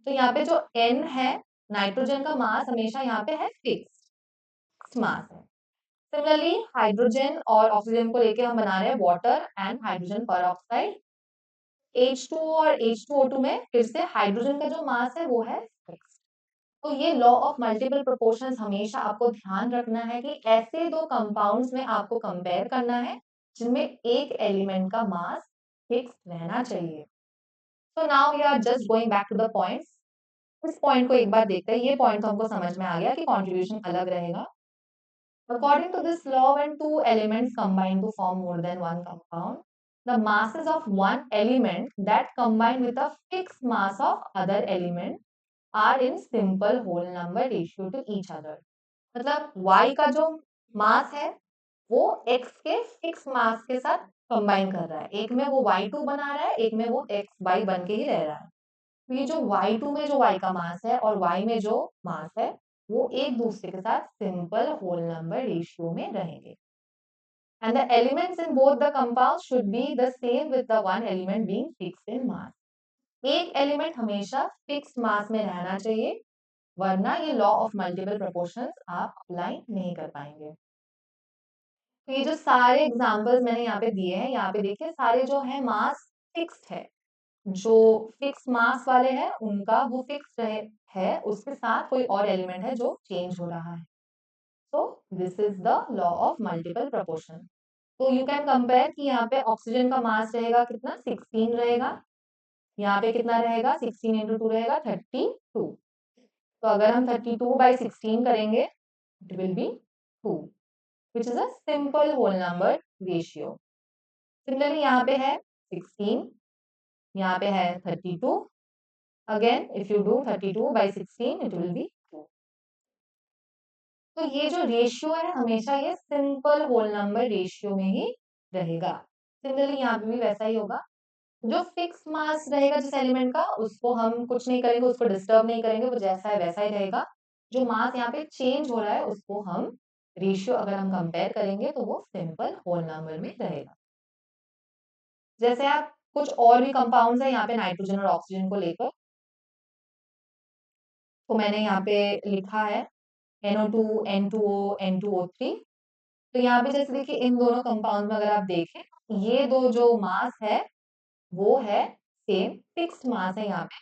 तो यहाँ पे जो N है, नाइट्रोजन का मास हमेशा यहाँ पे है फिक्स्ड मास है। सिमिलरली हाइड्रोजन और ऑक्सीजन को लेके हम बना रहे हैं वाटर एंड हाइड्रोजन पर ऑक्साइड। H2O और H2O2 में फिर से हाइड्रोजन का जो मास है वो है फिक्स्ड। तो ये लॉ ऑफ मल्टीपल प्रोपोर्शंस हमेशा आपको ध्यान रखना है कि ऐसे दो कंपाउंड्स में आपको कंपेयर करना है जिनमें एक एलिमेंट का मास फिक्स रहना चाहिए। तो now we are just going back to the points. इस पॉइंट को एक बार देखते हैं। ये पॉइंट तो हमको समझ में आ गया कि कॉन्ट्रीब्यूशन अलग रहेगा। According to this law, when two elements combine to form more than one compound, the masses of one element that combine with a fixed mass of other element are in simple whole number ratio to each other. मतलब y का जो मास है वो x के fix mass के साथ combine कर रहा है। एक में वो y2 बना रहा है, एक में वो xy बन के ही रह रहा है। तो ये जो y2 में जो y का मास है और y में जो मास है वो एक दूसरे के साथ सिंपल होल नंबर रेशियो में रहेंगे। And the elements in both the compounds should be the same with the one element being fixed in mass. एक एलिमेंट हमेशा फिक्स्ड मास में रहना चाहिए, वरना ये लॉ ऑफ मल्टीपल प्रोपोर्शंस आप अप्लाई नहीं कर पाएंगे। तो ये जो सारे एग्जांपल्स मैंने यहाँ पे दिए हैं, यहाँ पे देखिए सारे जो है मास फिक्स्ड है। जो फिक्स मास वाले हैं उनका वो फिक्स है, उसके साथ कोई और एलिमेंट है जो चेंज हो रहा है। सो this is the law of multiple proportion. तो यू कैन कंपेयर कि यहाँ पे ऑक्सीजन का मास रहेगा कितना, 16 रहेगा। यहाँ पे कितना रहेगा, 16 इंटू 2 रहेगा 32। तो अगर हम 32/16 करेंगे it will be 2, which is a simple whole number ratio. Similarly यहाँ पे है 16, यहाँ पे है 32। Again if you do 32/16 it will be 2। तो ये जो रेशियो है हमेशा ये सिंपल होल नंबर रेशियो में ही रहेगा। सिमिलरली यहाँ पे भी वैसा ही होगा। जो फिक्स मास रहेगा जिस एलिमेंट का, उसको हम कुछ नहीं करेंगे, उसको डिस्टर्ब नहीं करेंगे, वो जैसा है वैसा ही रहेगा। जो मास यहाँ पे चेंज हो रहा है उसको हम रेशियो अगर हम कंपेयर करेंगे तो वो सिंपल होल नंबर में रहेगा। जैसे आप कुछ और भी कंपाउंड्स है यहाँ पे नाइट्रोजन और ऑक्सीजन को लेकर, तो मैंने यहाँ पे लिखा है NO2, N2O, N2O3। तो यहाँ पे जैसे देखिए इन दोनों कंपाउंड में अगर आप देखें, ये दो जो मास है वो है सेम फिक्स्ड मास है यहाँ पे,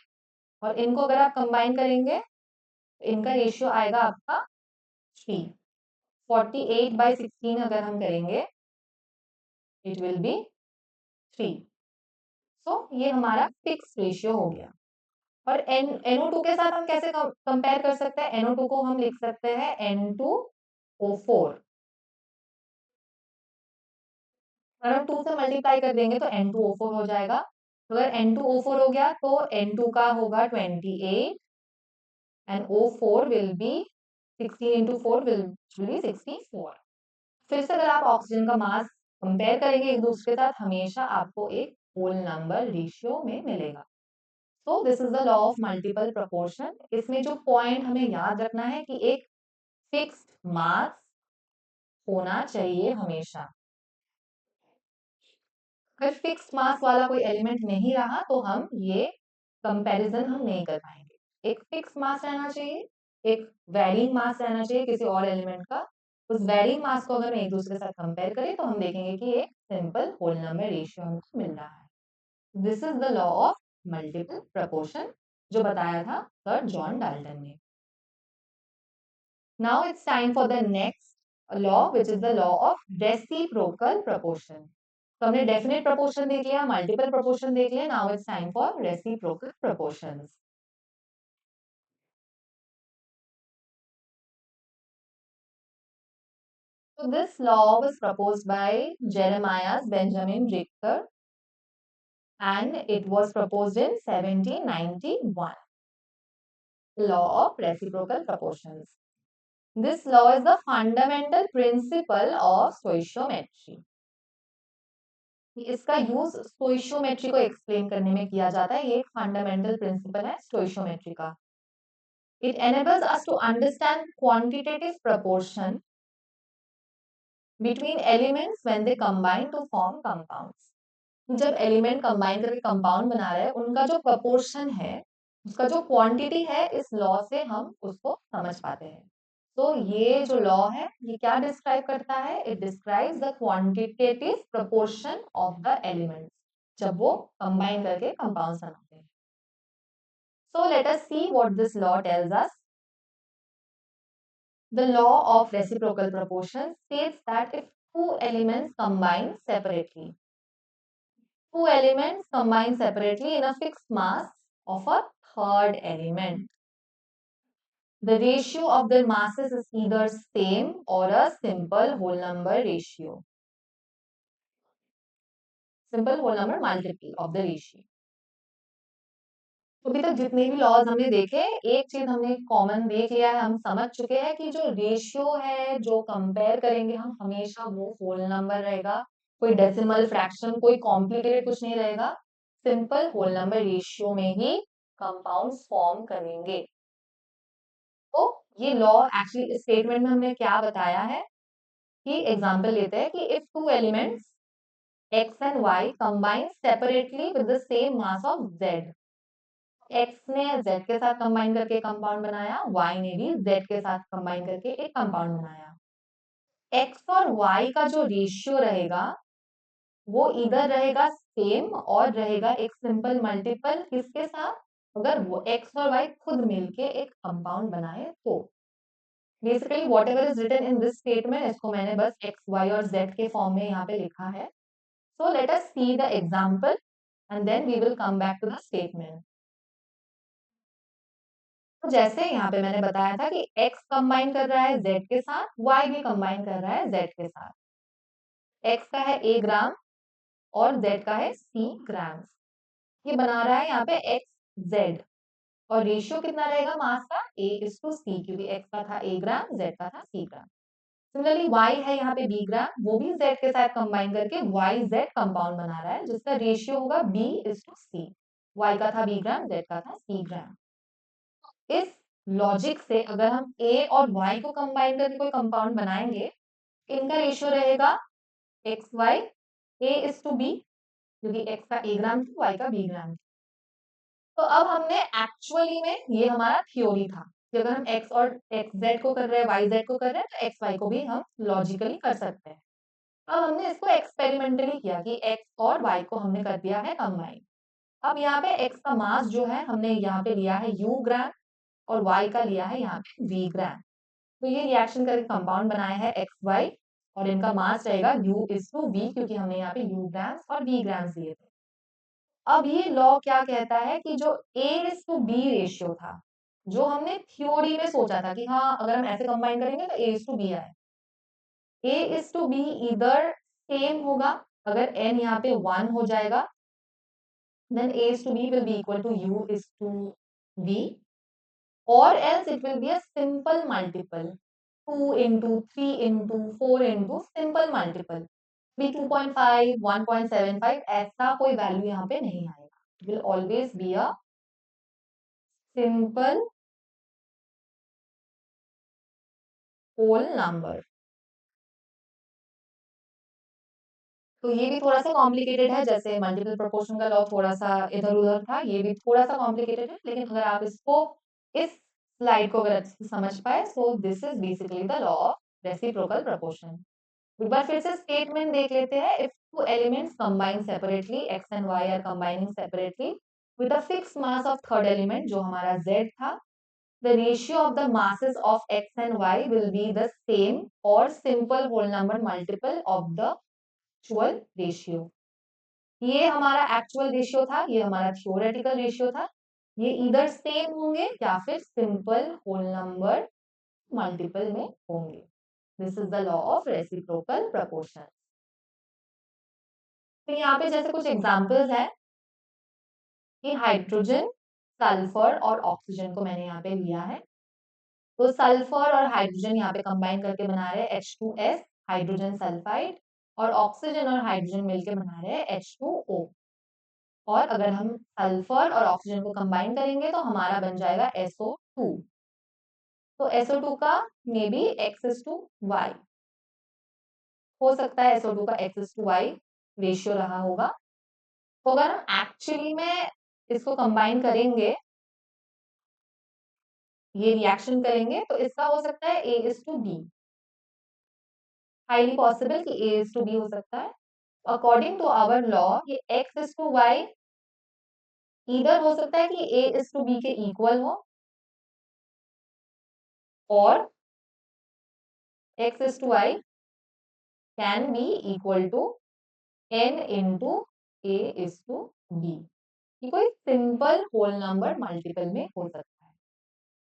और इनको अगर आप कंबाइन करेंगे इनका रेशियो आएगा आपका 3। 48/16 अगर हम करेंगे इट विल बी 3। सो ये हमारा फिक्स रेशियो हो गया। और NO2 के साथ हम कैसे कंपेयर कर सकते हैं, NO2 को हम लिख सकते हैं N2O4। अगर हम 2 से मल्टीप्लाई कर देंगे तो N2O4 हो जाएगा। तो अगर N2O4 हो गया तो N2 का होगा 28 and O4 will be 16 into 4 will be 64। फिर से अगर आप ऑक्सीजन का मास कंपेयर करेंगे एक दूसरे के साथ, हमेशा आपको एक होल नंबर रेशियो में मिलेगा। सो this is the law of multiple proportion. इसमें जो पॉइंट हमें याद रखना है कि एक फिक्स्ड मास होना चाहिए हमेशा। अगर फिक्स्ड मास वाला कोई एलिमेंट नहीं रहा तो हम ये कंपैरिजन हम नहीं कर पाएंगे। एक फिक्स मास रहना चाहिए, एक वेरिंग मास रहना चाहिए किसी और एलिमेंट का। उस वेरिंग मास को अगर हम एक दूसरे के साथ कंपेयर करें तो हम देखेंगे कि एक सिंपल होल नंबर रेशियो हमको मिल रहा है। This is the law of multiple proportion जो बताया था सर जॉन डाल्टन ने। Now it's time for the next law which is the law of reciprocal proportion. तो हमने डेफिनेट प्रोपोर्शन देख लिया, मल्टीपल प्रोपोर्शन देख लिया, now it's time for reciprocal proportions. So this law was proposed by Jeremiah Benjamin Richter and it was proposed in 1791. Law of reciprocal proportions. This law is the fundamental principle of stoichiometry. इसका use stoichiometry को explain करने में किया जाता है। ये एक fundamental principle है स्टोइशियोमेट्री का। It enables us to understand quantitative proportion between elements when they combine to form compounds. जब एलिमेंट कंबाइन करके कंपाउंड बना रहे हैं उनका जो प्रपोर्शन है उसका जो क्वांटिटी है इस लॉ से हम उसको समझ पाते हैं. तो ये जो लॉ है ये क्या डिस्क्राइब करता है? It describes the quantitative proportion of the elements जब वो कंबाइन करके कंपाउंड्स बनाते हैं. So let us see what this law tells us. The law of reciprocal proportion states that if two elements combine separately, two elements combine separately in a fixed mass of a third element, the ratio of their masses is either same or a simple whole number ratio. Simple whole number multiple of the ratio. तो अभी तक जितने भी laws हमने देखे एक चीज हमने कॉमन देख लिया है, हम समझ चुके हैं कि जो रेशियो है जो कंपेयर करेंगे हम हमेशा वो होल नंबर रहेगा, कोई डेसिमल फ्रैक्शन कोई कॉम्प्लिकेटेड कुछ नहीं रहेगा, सिंपल होल नंबर रेशियो में ही कंपाउंड्स फॉर्म करेंगे. तो ये लॉ एक्चुअली इस स्टेटमेंट में हमने क्या बताया है कि एग्जांपल लेते हैं कि if two elements x and y combine separately with the same mass of z, x ने z के साथ कंबाइन करके कंपाउंड बनाया, y ने भी z के साथ कंबाइन करके एक कंपाउंड बनाया. x और y का जो रेशियो रहेगा वो इधर रहेगा सेम और रहेगा एक सिंपल मल्टीपल किसके साथ? अगर वो x और y खुद मिलके एक कंपाउंड बनाए तो. Basically whatever is written in this statement इसको मैंने बस x y और z के फॉर्म में यहाँ पे लिखा है. So let us see the example and then we will come back to the statement. तो जैसे यहाँ पे मैंने बताया था कि x कंबाइन कर रहा है z के साथ, y भी कंबाइन कर रहा है z के साथ. x का है a ग्राम और z का है c ग्राम. ये बना रहा है यहाँ पे x z और रेशियो कितना रहेगा मास का? a इज टू c, क्योंकि x का था a ग्राम z का था c ग्राम. सिमिलरली y है यहाँ पे b ग्राम, वो भी z के साथ कंबाइन करके y z कंपाउंड बना रहा है जिसका रेशियो होगा b is to c. y का था b ग्राम, z का था c ग्राम. इस लॉजिक से अगर हम a और y को कंबाइन करके कोई कंपाउंड बनाएंगे, इनका रेशियो रहेगा X Y, a is to b, क्योंकि x का a ग्राम था, y का b ग्राम. तो अब हमने एक्चुअली में ये हमारा थ्योरी था कि अगर हम x और x z को कर रहे हैं y z को कर रहे हैं तो x y को भी हम लॉजिकली कर सकते हैं. अब हमने इसको एक्सपेरिमेंटली किया कि x और y को हमने कर दिया है कंबाइन. अब यहाँ पे x का मास जो है हमने यहाँ पे लिया है u ग्राम और y का लिया है यहाँ पे v ग्राम. तो ये रिएक्शन करके कंपाउंड बनाया है एक्स वाई और इनका मास रहेगा u इज टू v, क्योंकि हमने यहाँ पे u ग्राम्स और v ग्राम्स लिए थे. अब ये लॉ क्या कहता है कि जो a is to b ratio था जो हमने थ्योरी में सोचा था कि हाँ अगर हम ऐसे कंबाइन करेंगे तो a इज टू b आए, a इज टू b इधर सेम होगा. अगर n यहाँ पे 1 हो जाएगा then a is to b will be equal to u is to v, or else it will be a simple multiple 2 into 3 into 4 into simple multiple. भी 2.5 1.75 ऐसा कोई वैल्यू यहाँ पे नहीं आएगा. It will always be a simple whole number. तो ये भी थोड़ा सा कॉम्प्लिकेटेड है, जैसे मल्टीपल प्रोपोर्शन का लॉ थोड़ा सा इधर उधर था, ये भी थोड़ा सा कॉम्प्लिकेटेड है. लेकिन अगर आप इसको इस स्लाइड को अगर अच्छे से समझ पाए, so this is basically the law of reciprocal proportion. एक बार फिर से स्टेटमेंट देख लेते हैं. If two elements combine separately, X and Y are combining separately with a fix mass of third element जो हमारा z था, the ratio of the masses of x and y will be the same or simple whole number multiple of the actual ratio. ये हमारा actual ratio था, ये हमारा theoretical ratio था. ये इधर सेम होंगे या फिर सिंपल होल नंबर मल्टीपल में होंगे. This is the law of reciprocal proportion. तो यहाँ पे जैसे कुछ एग्जांपल्स है कि हाइड्रोजन, सल्फर और ऑक्सीजन को मैंने यहाँ पे लिया है. तो सल्फर और हाइड्रोजन यहाँ पे कंबाइन करके बना रहे हैं H2S हाइड्रोजन सल्फाइड, और ऑक्सीजन और हाइड्रोजन मिलके बना रहे हैं H2O. और अगर हम सल्फर और ऑक्सीजन को कंबाइन करेंगे तो हमारा बन जाएगा SO2. तो SO2 का मे बी X:Y हो सकता है, SO2 का X:Y रेशियो रहा होगा। तो अगर हम एक्चुअली में इसको कंबाइन करेंगे, ये रिएक्शन करेंगे, तो इसका हो सकता है A:B, हाईली पॉसिबल कि A:B हो सकता है। अकॉर्डिंग टू आवर लॉ ये X:Y इधर हो सकता है कि A:B के इक्वल हो, और X:Y can be equal to N into A:B। ये कोई सिंपल होल नंबर मल्टीपल में हो सकता है।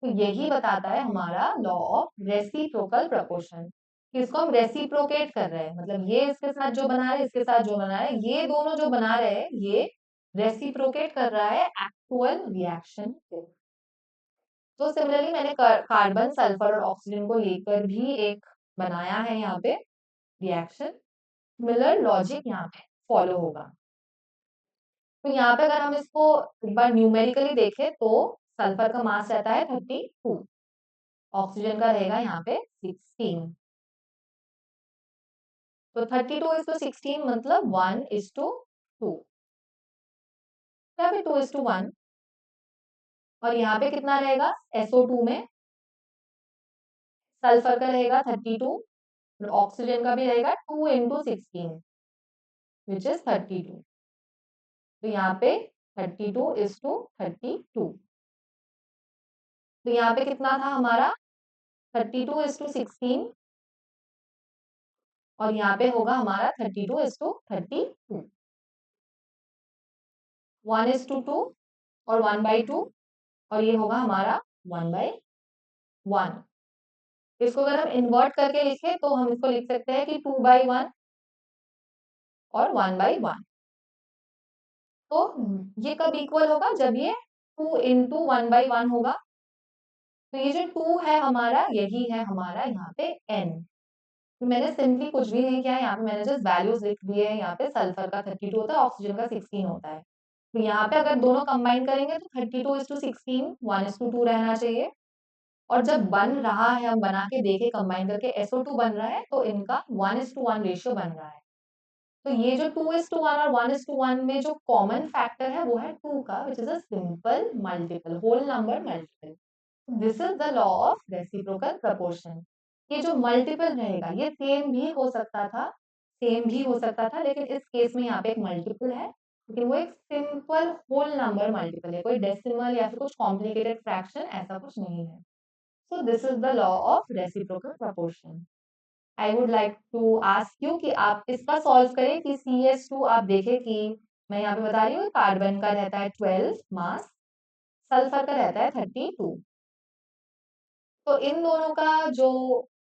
तो यही बताता है हमारा लॉ ऑफ रेसिप्रोकल प्रपोर्शन, कि इसको हम रेसिप्रोकेट कर रहे हैं, मतलब ये इसके साथ जो बना रहे हैं, इसके साथ जो बना रहे हैं, ये दोनों जो बना रहे हैं, ये रेसिप्रोकेट कर रहा है एक्चुअल रिएक्शन से। तो सिमिलरली मैंने कार्बन, सल्फर और ऑक्सीजन को लेकर भी एक बनाया है यहाँ पे रिएक्शन। सिमिलर लॉजिक यहाँ पे फॉलो होगा। तो यहाँ पे अगर हम इसको एक बार न्यूमेरिकली देखें, तो सल्फर का मास रहता है 32, ऑक्सीजन का रहेगा यहाँ पे 16। तो 32:16 मतलब 1:2, या फिर 2:1। और यहाँ पे कितना रहेगा, SO2 में सल्फर का रहेगा 32 और ऑक्सीजन का भी रहेगा 2 × 16 विच इज 32। तो यहाँ पे 32:32। तो यहाँ पे कितना था हमारा 32:16, और यहाँ पे होगा हमारा 32:32, 1:2 और 1/2, और ये होगा हमारा 1/1। इसको अगर हम इन्वर्ट करके लिखें, तो हम इसको लिख सकते हैं कि 2/1 और 1/1। तो ये कब इक्वल होगा, जब ये 2 × 1/1 होगा। तो ये जो 2 है हमारा, यही है हमारा यहाँ पे n। तो मैंने सिंपली कुछ भी नहीं किया है, यहाँ पे मैंने जस्ट वैल्यूज लिख दिए हैं। यहाँ पे सल्फर का 32 होता है, ऑक्सीजन का 16 होता है। तो यहाँ पे अगर दोनों कंबाइन करेंगे, तो 32:16 1:2 रहना चाहिए। और जब बन रहा है, हम बना के देखे कंबाइन करके, SO2 बन रहा है, तो इनका 1:1 रेशियो बन रहा है। तो ये जो 2:1 और 1:1 में जो कॉमन फैक्टर है, वो है 2 का, which is a simple multiple, whole number multiple. This is the law of reciprocal proportion. ये जो मल्टीपल रहेगा, ये सेम भी हो सकता था, सेम भी हो सकता था, लेकिन इस केस में यहाँ पे एक मल्टीपल है, लेकिन वो एक सिंपल होल नंबर मल्टीपल है, कोई डेसिमल या फिर कुछ कॉम्प्लिकेटेड फ्रैक्शन ऐसा कुछ नहीं है। So this is the law of reciprocal proportion. I would like to ask you कि आप इसका सॉल्व करें कि CS2 आप देखें कि मैं यहाँ पे बता रही हूँ, कार्बन का रहता है 12 मास, सल्फर का रहता है 32। तो इन दोनों का जो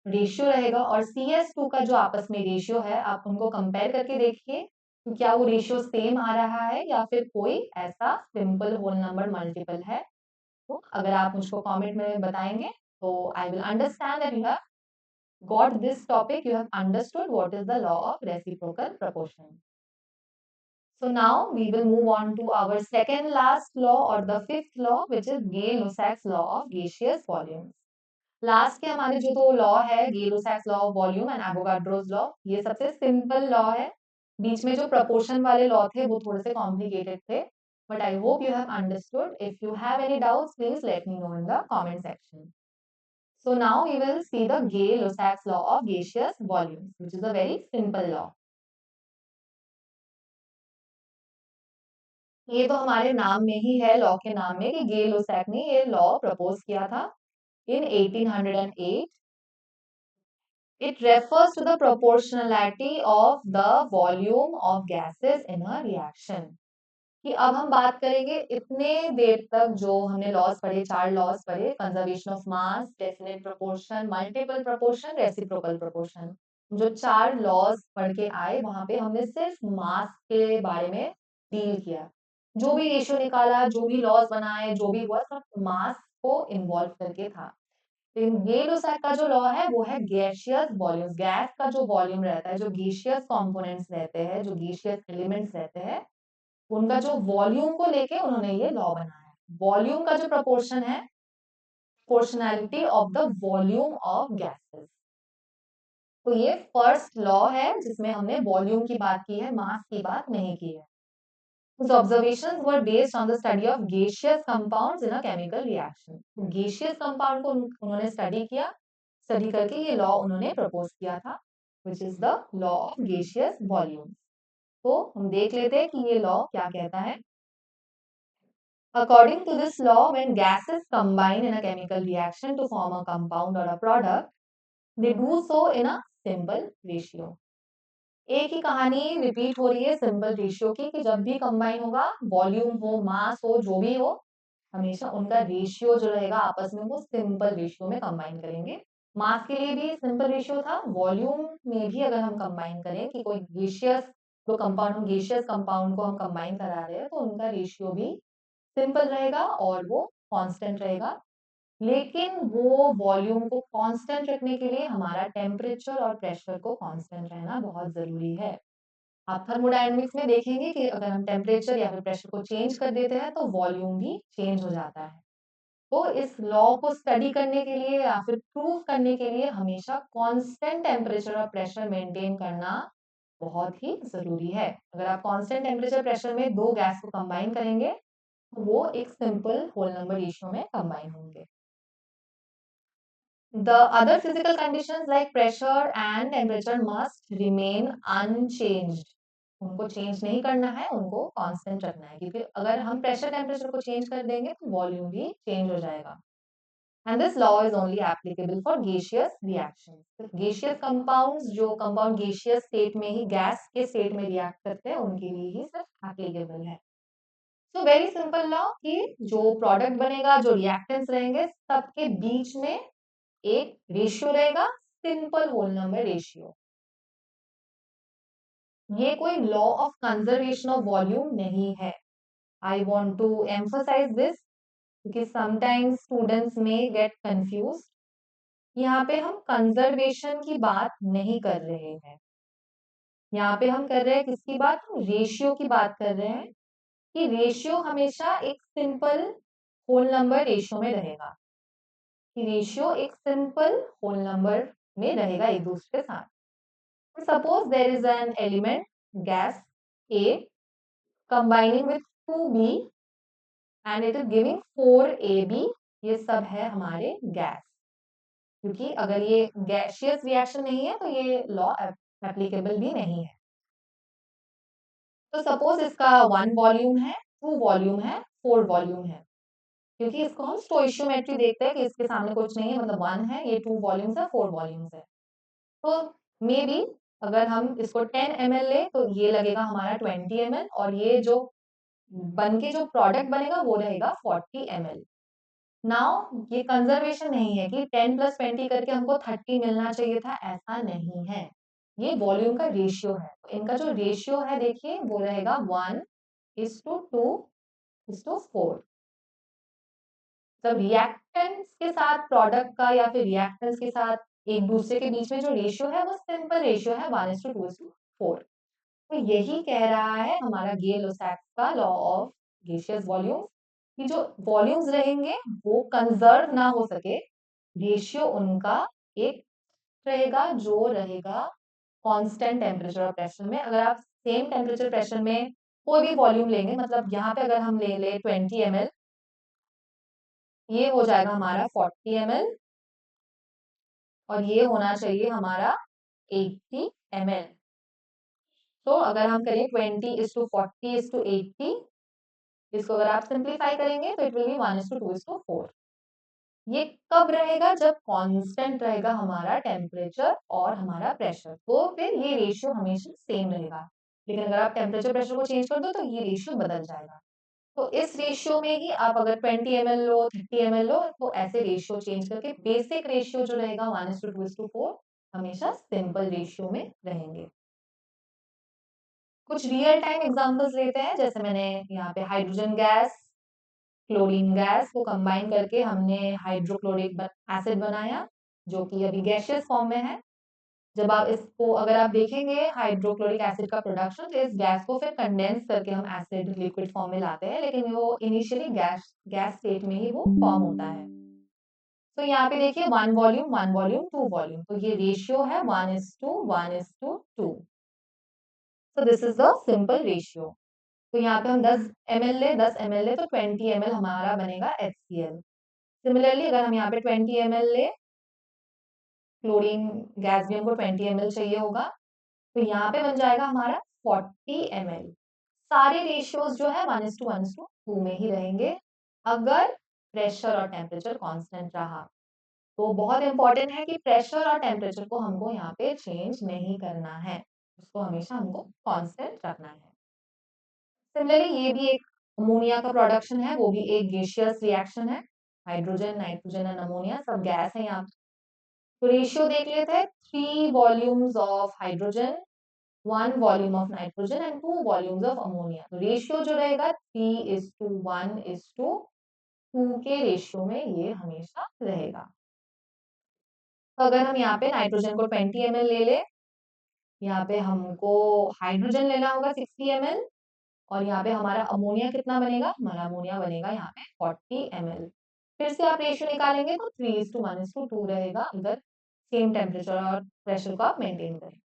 रेशियो रहेगा और CS2 का जो आपस में रेशियो है, आप उनको कंपेयर करके देखिए कि क्या वो रेशियो सेम आ रहा है या फिर कोई ऐसा सिंपल होल नंबर मल्टीपल है। तो अगर आप मुझको कमेंट में बताएंगे, तो I will understand that you have got this topic, you have understood what is the law of reciprocal proportion. So now we will move on to our second last law or the fifth law, which is Gay-Lussac's law of gaseous volumes. Last के हमारे जो दो law है, Gay-Lussac's law of volume and Avogadro's law, ये सबसे simple law है। बीच में जो प्रपोर्शन वाले लॉ थे, वो थोड़े से कॉम्प्लिकेटेड थे, but I hope you have understood. If you have any doubts, please let me know in the comment section. So now we will see the Gay-Lussac's law of gaseous volumes, which is a very simple law. ये तो हमारे नाम में ही है, law के नाम में, कि गे-लुसैक ने ये लॉ प्रपोज किया था in 1808. It refers to the proportionality of the volume of gases in a reaction. कि अब हम बात करेंगे, इतने देर तक जो हमने लॉज पढ़े, चार लॉज पढ़े, conservation of mass, definite proportion, multiple proportion, reciprocal proportion, जो चार लॉज पढ़ के आए, वहां पे हमने सिर्फ मास के बारे में डील किया। जो भी रेशियो निकाला, जो भी लॉज बनाए, जो भी हुआ, सब मास को इन्वॉल्व करके था। गेल-लुसाक का जो लॉ है, वो है गैसियस वॉल्यूम, गैस का जो वॉल्यूम रहता है, जो गैसियस कंपोनेंट्स रहते हैं, जो गैसियस एलिमेंट्स रहते हैं, उनका जो वॉल्यूम को लेके उन्होंने ये लॉ बनाया है। वॉल्यूम का जो प्रपोर्शन है, proportionality of the volume of gases. तो ये फर्स्ट लॉ है जिसमें हमने वॉल्यूम की बात की है, मास की बात नहीं की है। His observations were based on the study of gaseous compounds in a chemical reaction. gaseous compound को उन्होंने स्टडी किया, स्टडी करके ये लॉ उन्होंने प्रपोज किया था, which is the law of gaseous volumes. तो हम देख लेते हैं कि ये लॉ क्या कहता है। According to this law, when gases combine in a chemical reaction to form a compound or a product, they do so in a simple ratio. एक ही कहानी रिपीट हो रही है सिंपल रेशियो की, कि जब भी कंबाइन होगा, वॉल्यूम हो, मास हो, जो भी हो, हमेशा उनका रेशियो जो रहेगा आपस में वो सिंपल रेशियो में कंबाइन करेंगे। मास के लिए भी सिंपल रेशियो था, वॉल्यूम में भी अगर हम कंबाइन करें कि कोई गेशियस जो कंपाउंड, हम गेशियस कंपाउंड को हम कंबाइन करा रहे हैं, तो उनका रेशियो भी सिंपल रहेगा और वो कांस्टेंट रहेगा। लेकिन वो वॉल्यूम को कांस्टेंट रखने के लिए हमारा टेम्परेचर और प्रेशर को कांस्टेंट रहना बहुत जरूरी है। आप थर्मोडायनेमिक्स में देखेंगे कि अगर हम टेम्परेचर या फिर प्रेशर को चेंज कर देते हैं तो वॉल्यूम भी चेंज हो जाता है। तो इस लॉ को स्टडी करने के लिए या फिर प्रूव करने के लिए हमेशा कांस्टेंट टेम्परेचर और प्रेशर मेंटेन करना बहुत ही जरूरी है। अगर आप कांस्टेंट टेम्परेचर प्रेशर में दो गैस को कंबाइन करेंगे तो वो एक सिंपल होल नंबर रेशियो में कंबाइन होंगे। The other physical conditions like pressure and temperature must remain unchanged. उनको चेंज नहीं करना है, उनको कांस्टेंट रखना है, क्योंकि अगर हम प्रेशर टेम्परेचर को चेंज कर देंगे तो वॉल्यूम भी चेंज हो जाएगा। And this law is only applicable for gaseous reactions. Gaseous compounds, जो कंपाउंड गेशियस स्टेट में ही गैस के स्टेट में रिएक्ट करते हैं, उनके लिए ही सिर्फ एप्लीकेबल है। सो वेरी सिंपल लॉ कि जो प्रोडक्ट बनेगा, जो रिएक्टेंट्स रहेंगे, सबके बीच में एक रेशियो रहेगा, सिंपल होल नंबर रेशियो। ये कोई law of conservation of volume नहीं है। I want to emphasise this क्योंकि समटाइम्स स्टूडेंट्स में गेट कंफ्यूज। यहाँ पे हम कंजर्वेशन की बात नहीं कर रहे हैं, यहाँ पे हम कर रहे हैं किसकी बात, हम रेशियो की बात कर रहे हैं कि रेशियो हमेशा एक सिंपल होल नंबर रेशियो में रहेगा, कि रेशियो एक सिंपल होल नंबर में रहेगा एक दूसरे के साथ। Suppose there is an element gas A combining with 2B and it is giving 4AB. ये सब है हमारे गैस, क्योंकि अगर ये गैसियस रिएक्शन नहीं है तो ये लॉ एप्लीकेबल भी नहीं है। तो सपोज इसका 1 वॉल्यूम है, 2 वॉल्यूम है, 4 वॉल्यूम है, क्योंकि इसको हम स्टोइशियोमेट्री देखते हैं कि इसके सामने कुछ नहीं है, मतलब 1 है, ये 2 वॉल्यूम्स है, 4 वॉल्यूम्स है। तो मे बी अगर हम इसको 10 ml ले तो ये लगेगा हमारा 20 ml, और ये जो बन के जो प्रोडक्ट बनेगा वो रहेगा 40 ml। नाउ ये कंजर्वेशन नहीं है कि 10 प्लस 20 करके हमको 30 मिलना चाहिए था, ऐसा नहीं है। ये वॉल्यूम का रेशियो है, तो इनका जो रेशियो है देखिए वो रहेगा 1:2:4। जब रिएक्टेंट्स के साथ प्रोडक्ट का या फिर रिएक्टेंट्स के साथ एक दूसरे के बीच में जो रेशियो है वो सिंपल रेशियो है 1:2:4। तो यही कह रहा है हमारा गे-लोसैक्स का लॉ ऑफ गेशियस वॉल्यूम्स, कि जो वॉल्यूम्स रहेंगे वो कंजर्व ना हो सके, रेशियो उनका एक रहेगा जो रहेगा कांस्टेंट टेम्परेचर और प्रेशर में। अगर आप सेम टेम्परेचर प्रेशर में कोई भी वॉल्यूम लेंगे, मतलब यहाँ पे अगर हम ले 20 ml, ये हो जाएगा हमारा 40 ml, और ये होना चाहिए हमारा 80 ml। तो अगर हम करें 20:40:80, इसको अगर आप सिंप्लीफाई करेंगे तो इट विल बी 1:2:4। ये कब रहेगा, जब कांस्टेंट रहेगा हमारा टेम्परेचर और हमारा प्रेशर, तो फिर ये रेशियो हमेशा सेम रहेगा। लेकिन अगर आप टेम्परेचर प्रेशर को चेंज कर दो तो ये रेशियो बदल जाएगा। तो इस रेशियो में ही आप अगर 20 ml लो, 30 ml लो, तो ऐसे रेशियो चेंज करके बेसिक रेशियो जो रहेगा 1:2:4 हमेशा सिंपल रेशियो में रहेंगे। कुछ रियल टाइम एग्जांपल्स लेते हैं, जैसे मैंने यहाँ पे हाइड्रोजन गैस, क्लोरीन गैस को कंबाइन करके हमने हाइड्रोक्लोरिक एसिड बनाया, जो कि अभी गैसियस फॉर्म में है। जब आप इसको अगर आप देखेंगे हाइड्रोक्लोरिक एसिड का प्रोडक्शन, तो इस गैस को फिर कंडेंस करके हम एसिड लिक्विड फॉर्म में लाते हैं, लेकिन वो इनिशियली गैस गैस स्टेट में ही वो फॉर्म होता है। तो यहाँ पे देखिए 1 वॉल्यूम 2 वॉल्यूम, तो ये रेशियो है 1:1:2। तो this is the simple ratio. तो यहाँ पे हम 10 ml ले, 10 ml ले तो 20 ml हमारा बनेगा HCl। सिमिलरली अगर हम यहाँ पे 20 ml ले, क्लोरीन गैस भी हमको 20 ml चाहिए होगा, तो यहाँ पे बन जाएगा हमारा 40 ml। सारे रेशियोज जो है 1:1:2 में ही रहेंगे अगर प्रेशर और टेम्परेचर कांस्टेंट रहा। तो बहुत इंपॉर्टेंट है कि प्रेशर और टेम्परेचर को हमको यहाँ पे चेंज नहीं करना है, उसको हमेशा हमको कांस्टेंट रखना है। सिमिलरली ये भी एक अमोनिया का प्रोडक्शन है, वो भी एक गैसियस रिएक्शन है। हाइड्रोजन, नाइट्रोजन एंड अमोनिया सब गैस है यहाँ पे। तो रेशियो देख लेते हैं, 3 volumes of hydrogen, 1 volume of nitrogen and 2 volumes of ammonia. तो रेशियो जो रहेगा 3:1:2 के रेशियो में ये हमेशा रहेगा। तो अगर हम यहाँ पे नाइट्रोजन को 20 ml ले ले, यहाँ पे हमको हाइड्रोजन लेना होगा 60 ml, और यहाँ पे हमारा अमोनिया कितना बनेगा, हमारा अमोनिया बनेगा यहाँ पे 40 ml। फिर से आप रेशियो निकालेंगे तो 3:1:2 रहेगा अगर सेम टेम्परेचर और प्रेशर को आप मेंटेन करें।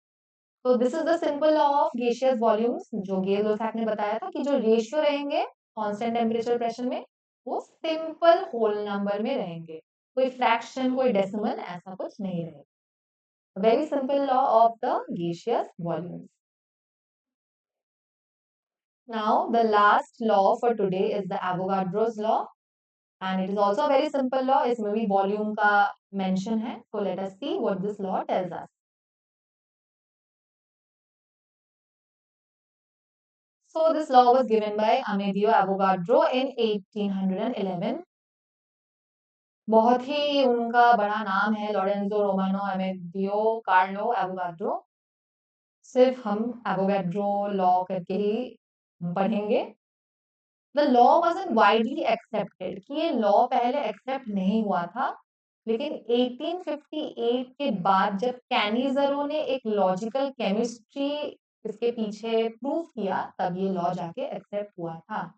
तो this is the simple law of gaseous volumes, जो गेल लोथैक ने बताया था कि जो रेशियो रहेंगे कांस्टेंट टेम्परेचर प्रेशर में, वो सिंपल होल नंबर में रहेंगे, कोई फ्रैक्शन, कोई डेसिमल, ऐसा कुछ नहीं रहेगा। Very simple law of the gaseous volumes. Now, the last law for today is the Avogadro's law, and it is also a very simple law. इसमें भी volume का mention है. So let us see what this law tells us. So this law was given by Amedeo Avogadro in 1811. बहुत ही उनका बड़ा नाम है, Lorenzo Romano अमेडियो Carlo Avogadro. सिर्फ हम एवोगाड्रो लॉ करके ही पढ़ेंगे। The law wasn't widely accepted, कि ये लॉ पहले एक्सेप्ट नहीं हुआ था, लेकिन 1858 के बाद जब कैनिज़रो ने एक लॉजिकल केमिस्ट्री इसके पीछे प्रूव किया, तब ये लॉ जाके एक्सेप्ट हुआ था।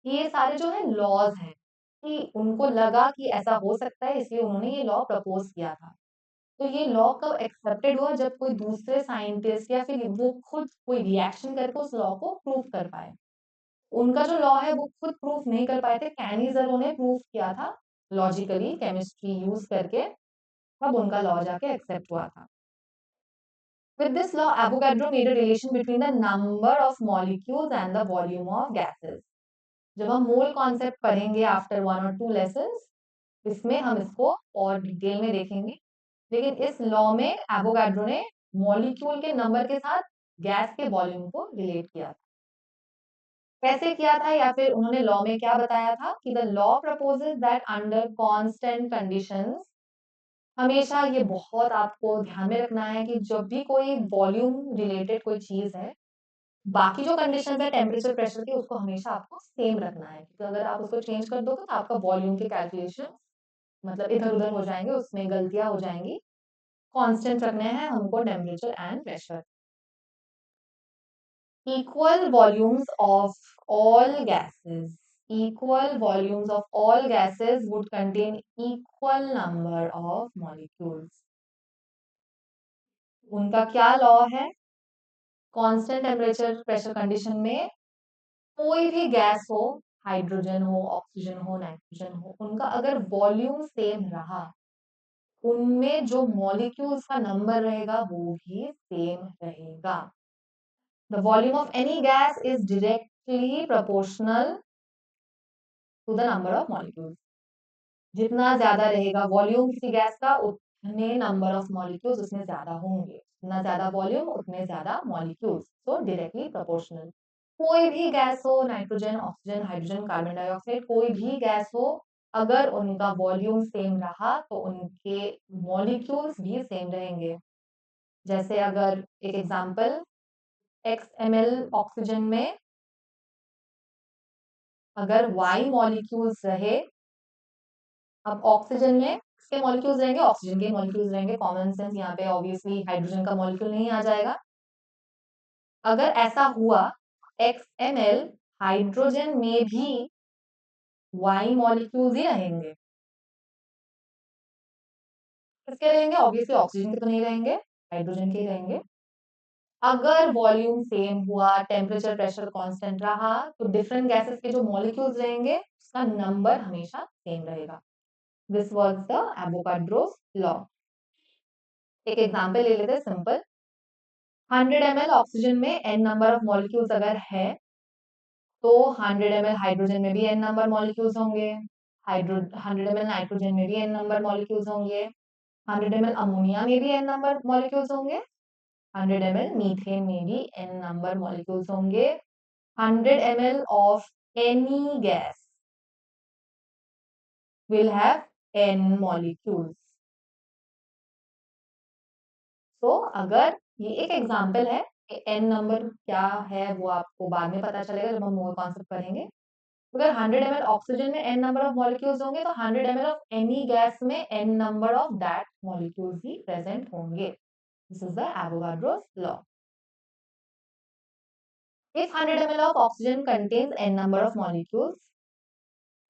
ये सारे जो है लॉज हैं, कि उनको लगा कि ऐसा हो सकता है, इसलिए उन्होंने ये लॉ प्रपोज किया था। तो ये लॉ कब एक्सेप्टेड हुआ, जब कोई दूसरे साइंटिस्ट या फिर वो खुद कोई रिएक्शन करके उस लॉ को प्रूव कर पाए। उनका जो लॉ है वो खुद प्रूफ नहीं कर पाए थे, कैनिज़रो ने प्रूफ किया था लॉजिकली केमिस्ट्री यूज करके, तब उनका लॉ जाके एक्सेप्ट हुआ था। With this law, Avogadro made a relation between the number of molecules and the volume of gases. जब हम मोल कॉन्सेप्ट पढ़ेंगे आफ्टर 1 or 2 लेसन्स, इसमें हम इसको और डिटेल में देखेंगे, लेकिन इस लॉ में एवोगाड्रो ने मॉलिक्यूल के नंबर के साथ गैस के वॉल्यूम को रिलेट किया था। कैसे किया था, या फिर उन्होंने लॉ में क्या बताया था कि the law proposes that under constant conditions, हमेशा ये बहुत आपको ध्यान में रखना है कि जब भी कोई वॉल्यूम रिलेटेड कोई चीज है, बाकी जो कंडीशंस है टेम्परेचर प्रेशर की, उसको हमेशा आपको सेम रखना है, क्योंकि अगर आप उसको चेंज कर दोगे तो आपका वॉल्यूम के कैलकुलेशन मतलब इधर उधर हो जाएंगे, उसमें गलतियां हो जाएंगी। कांस्टेंट रखने हैं हमको temperature and pressure. Equal volumes of all gases. Equal volumes of all gases would contain equal number of molecules. उनका क्या लॉ है, कांस्टेंट टेम्परेचर प्रेशर कंडीशन में कोई भी गैस हो, हाइड्रोजन हो, ऑक्सीजन हो, नाइट्रोजन हो, उनका अगर वॉल्यूम सेम रहा, उनमें जो मॉलिक्यूल्स का नंबर रहेगा वो भी सेम रहेगा। The volume of any gas is directly proportional to the number of molecules. जितना ज्यादा रहेगा वॉल्यूम किसी गैस का, उतने नंबर ऑफ मॉलिक्यूल्स उसमें ज्यादा होंगे। जितना ज्यादा वॉल्यूम उतने ज्यादा मॉलिक्यूल्स, सो डायरेक्टली प्रोपोर्शनल। कोई भी गैस हो, nitrogen, oxygen, hydrogen, carbon dioxide, कोई भी गैस हो, अगर उनका वॉल्यूम सेम रहा तो उनके मॉलिक्यूल्स भी सेम रहेंगे। जैसे अगर एक एग्जांपल, Xml ऑक्सीजन में अगर Y मॉलिक्यूल्स रहे, अब ऑक्सीजन में किसके मॉलिक्यूल्स रहेंगे, ऑक्सीजन के मॉलिक्यूल्स रहेंगे। कॉमन सेंस यहाँ पे ऑब्वियसली हाइड्रोजन का मॉलिक्यूल नहीं आ जाएगा। अगर ऐसा हुआ, Xml हाइड्रोजन में भी Y मॉलिक्यूल्स ही रहेंगे। किसके रहेंगे? ऑब्वियसली ऑक्सीजन के तो नहीं रहेंगे, हाइड्रोजन के ही रहेंगे। अगर वॉल्यूम सेम हुआ, टेम्परेचर प्रेशर कांस्टेंट रहा, तो डिफरेंट गैसेस के जो मॉलिक्यूल्स रहेंगे उसका नंबर हमेशा सेम रहेगा। This was the Avogadro's law. एक एग्जांपल ले लेते हैं सिंपल। 100 ml ऑक्सीजन में n नंबर ऑफ मॉलिक्यूल्स अगर है, तो 100 ml हाइड्रोजन में भी n नंबर मॉलिक्यूल्स होंगे, 100 ml नाइट्रोजन में भी n नंबर मॉलिक्यूल्स होंगे, 100 ml अमोनिया में भी n नंबर मॉलिक्यूल्स होंगे, 100 ml मीथेन में भी n नंबर मॉलिक्यूल्स होंगे। 100 ml of any gas will have n molecules. तो अगर ये एक एग्जांपल है कि n नंबर क्या है वो आपको बाद में पता चलेगा जब हम मोल कॉन्सेप्ट करेंगे। अगर 100 ml ऑक्सीजन में n नंबर ऑफ मॉलिक्यूल्स होंगे, तो 100 ml ऑफ एनी गैस में n number of that molecules ही प्रेजेंट होंगे। This is the Avogadro's law. If 100 ml of oxygen contains n number of molecules,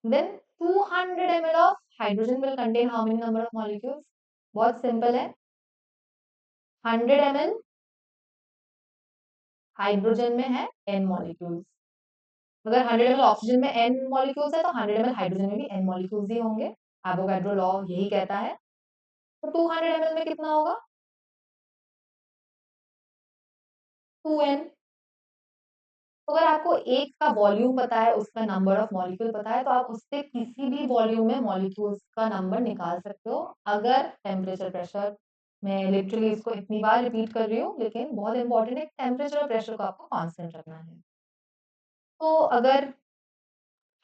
then 200 ml of hydrogen will contain how many number of molecules? बहुत simple है। 100 ml hydrogen में है n molecules. अगर 100 ml oxygen में n molecules है, तो 100 ml hydrogen में भी n मॉलिक्यूल्स ही होंगे। एवोगाड्रो लॉ यही कहता है। तो 200 ml में कितना होगा? 2n। तो अगर आपको एक का वॉल्यूम पता है, उसका नंबर ऑफ मॉलिक्यूल पता है, तो आप उससे किसी भी वॉल्यूम में मॉलिक्यूल्स का नंबर निकाल सकते हो। अगर टेम्परेचर प्रेशर, मैं लिटरली इसको इतनी बार रिपीट कर रही हूँ, लेकिन बहुत इंपॉर्टेंट है, टेम्परेचर और प्रेशर को आपको कांस्टेंट रखना है। तो अगर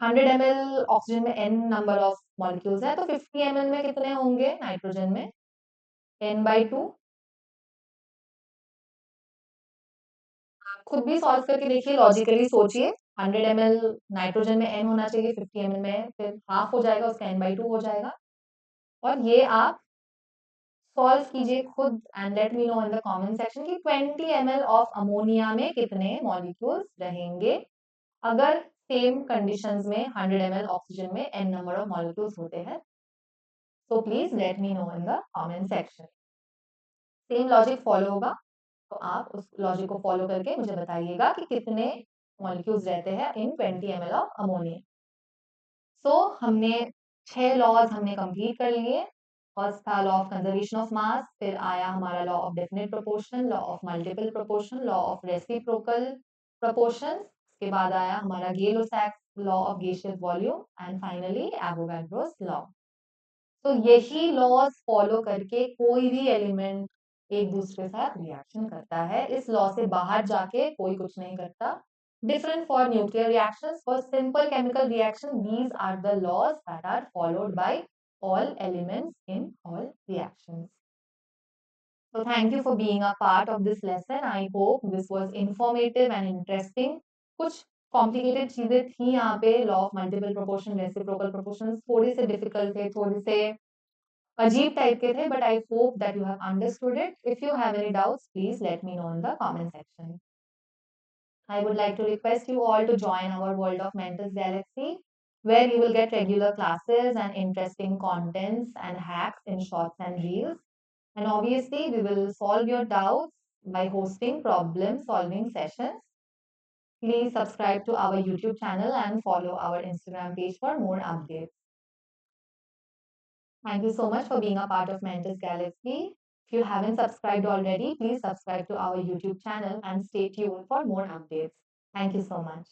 100 ml ऑक्सीजन में n नंबर ऑफ मॉलिक्यूल्स है, तो 50 ml में कितने होंगे नाइट्रोजन में? n/2। खुद भी सॉल्व करके देखिए, लॉजिकली सोचिए। 100 ml नाइट्रोजन में n होना चाहिए, 50 ml में फिर हाफ हो जाएगा, उसका n/2 हो जाएगा। और ये आप सॉल्व कीजिए खुद and let me know in the comment section कि 20 ml ऑफ अमोनिया में कितने मॉलिक्यूल्स रहेंगे अगर सेम कंडीशंस में 100 ml ऑक्सीजन में n नंबर ऑफ मॉलिक्यूल्स होते हैं। So please let me know in the comment section. Same logic follow होगा, तो आप उस लॉजिक को फॉलो करके मुझे बताइएगा कि कितने मॉलिक्यूल्स रहते हैं in 20 ml of ammonia. So हमने 6 लॉज हमने कंप्लीट कर लिए। फर्स्ट था law of conservation of mass, फिर आया हमारा law of definite proportion, law of multiple proportion, law of reciprocal proportion, उसके बाद आया हमारा Gay-Lussac law of gaseous volume and finally Avogadro's law. तो यही लॉज फॉलो करके कोई भी एलिमेंट एक दूसरे के साथ रिएक्शन करता है। इस लॉ से बाहर जाके कोई कुछ नहीं करता। Different for nuclear reactions. For simple chemical reaction, these are the laws that are followed by all elements in all reactions. So thank you for being a part of this lesson. I hope this was informative and interesting. कुछ complicated चीजें थी यहाँ पे, law of multiple proportion, reciprocal proportions थोड़े से difficult थे, थोड़े से अजीब टाइप के थे, but I hope that you have understood it. If you have any doubts, please let me know in the comment section. I would like to request you all to join our World of Mentors Galaxy, where you will get regular classes and interesting contents and hacks in shorts and reels. And obviously, we will solve your doubts by hosting problem solving sessions. Please subscribe to our YouTube channel and follow our Instagram page for more updates. Thank you so much for being a part of Mentors Galaxy. If you haven't subscribed already, please subscribe to our YouTube channel and stay tuned for more updates. Thank you so much.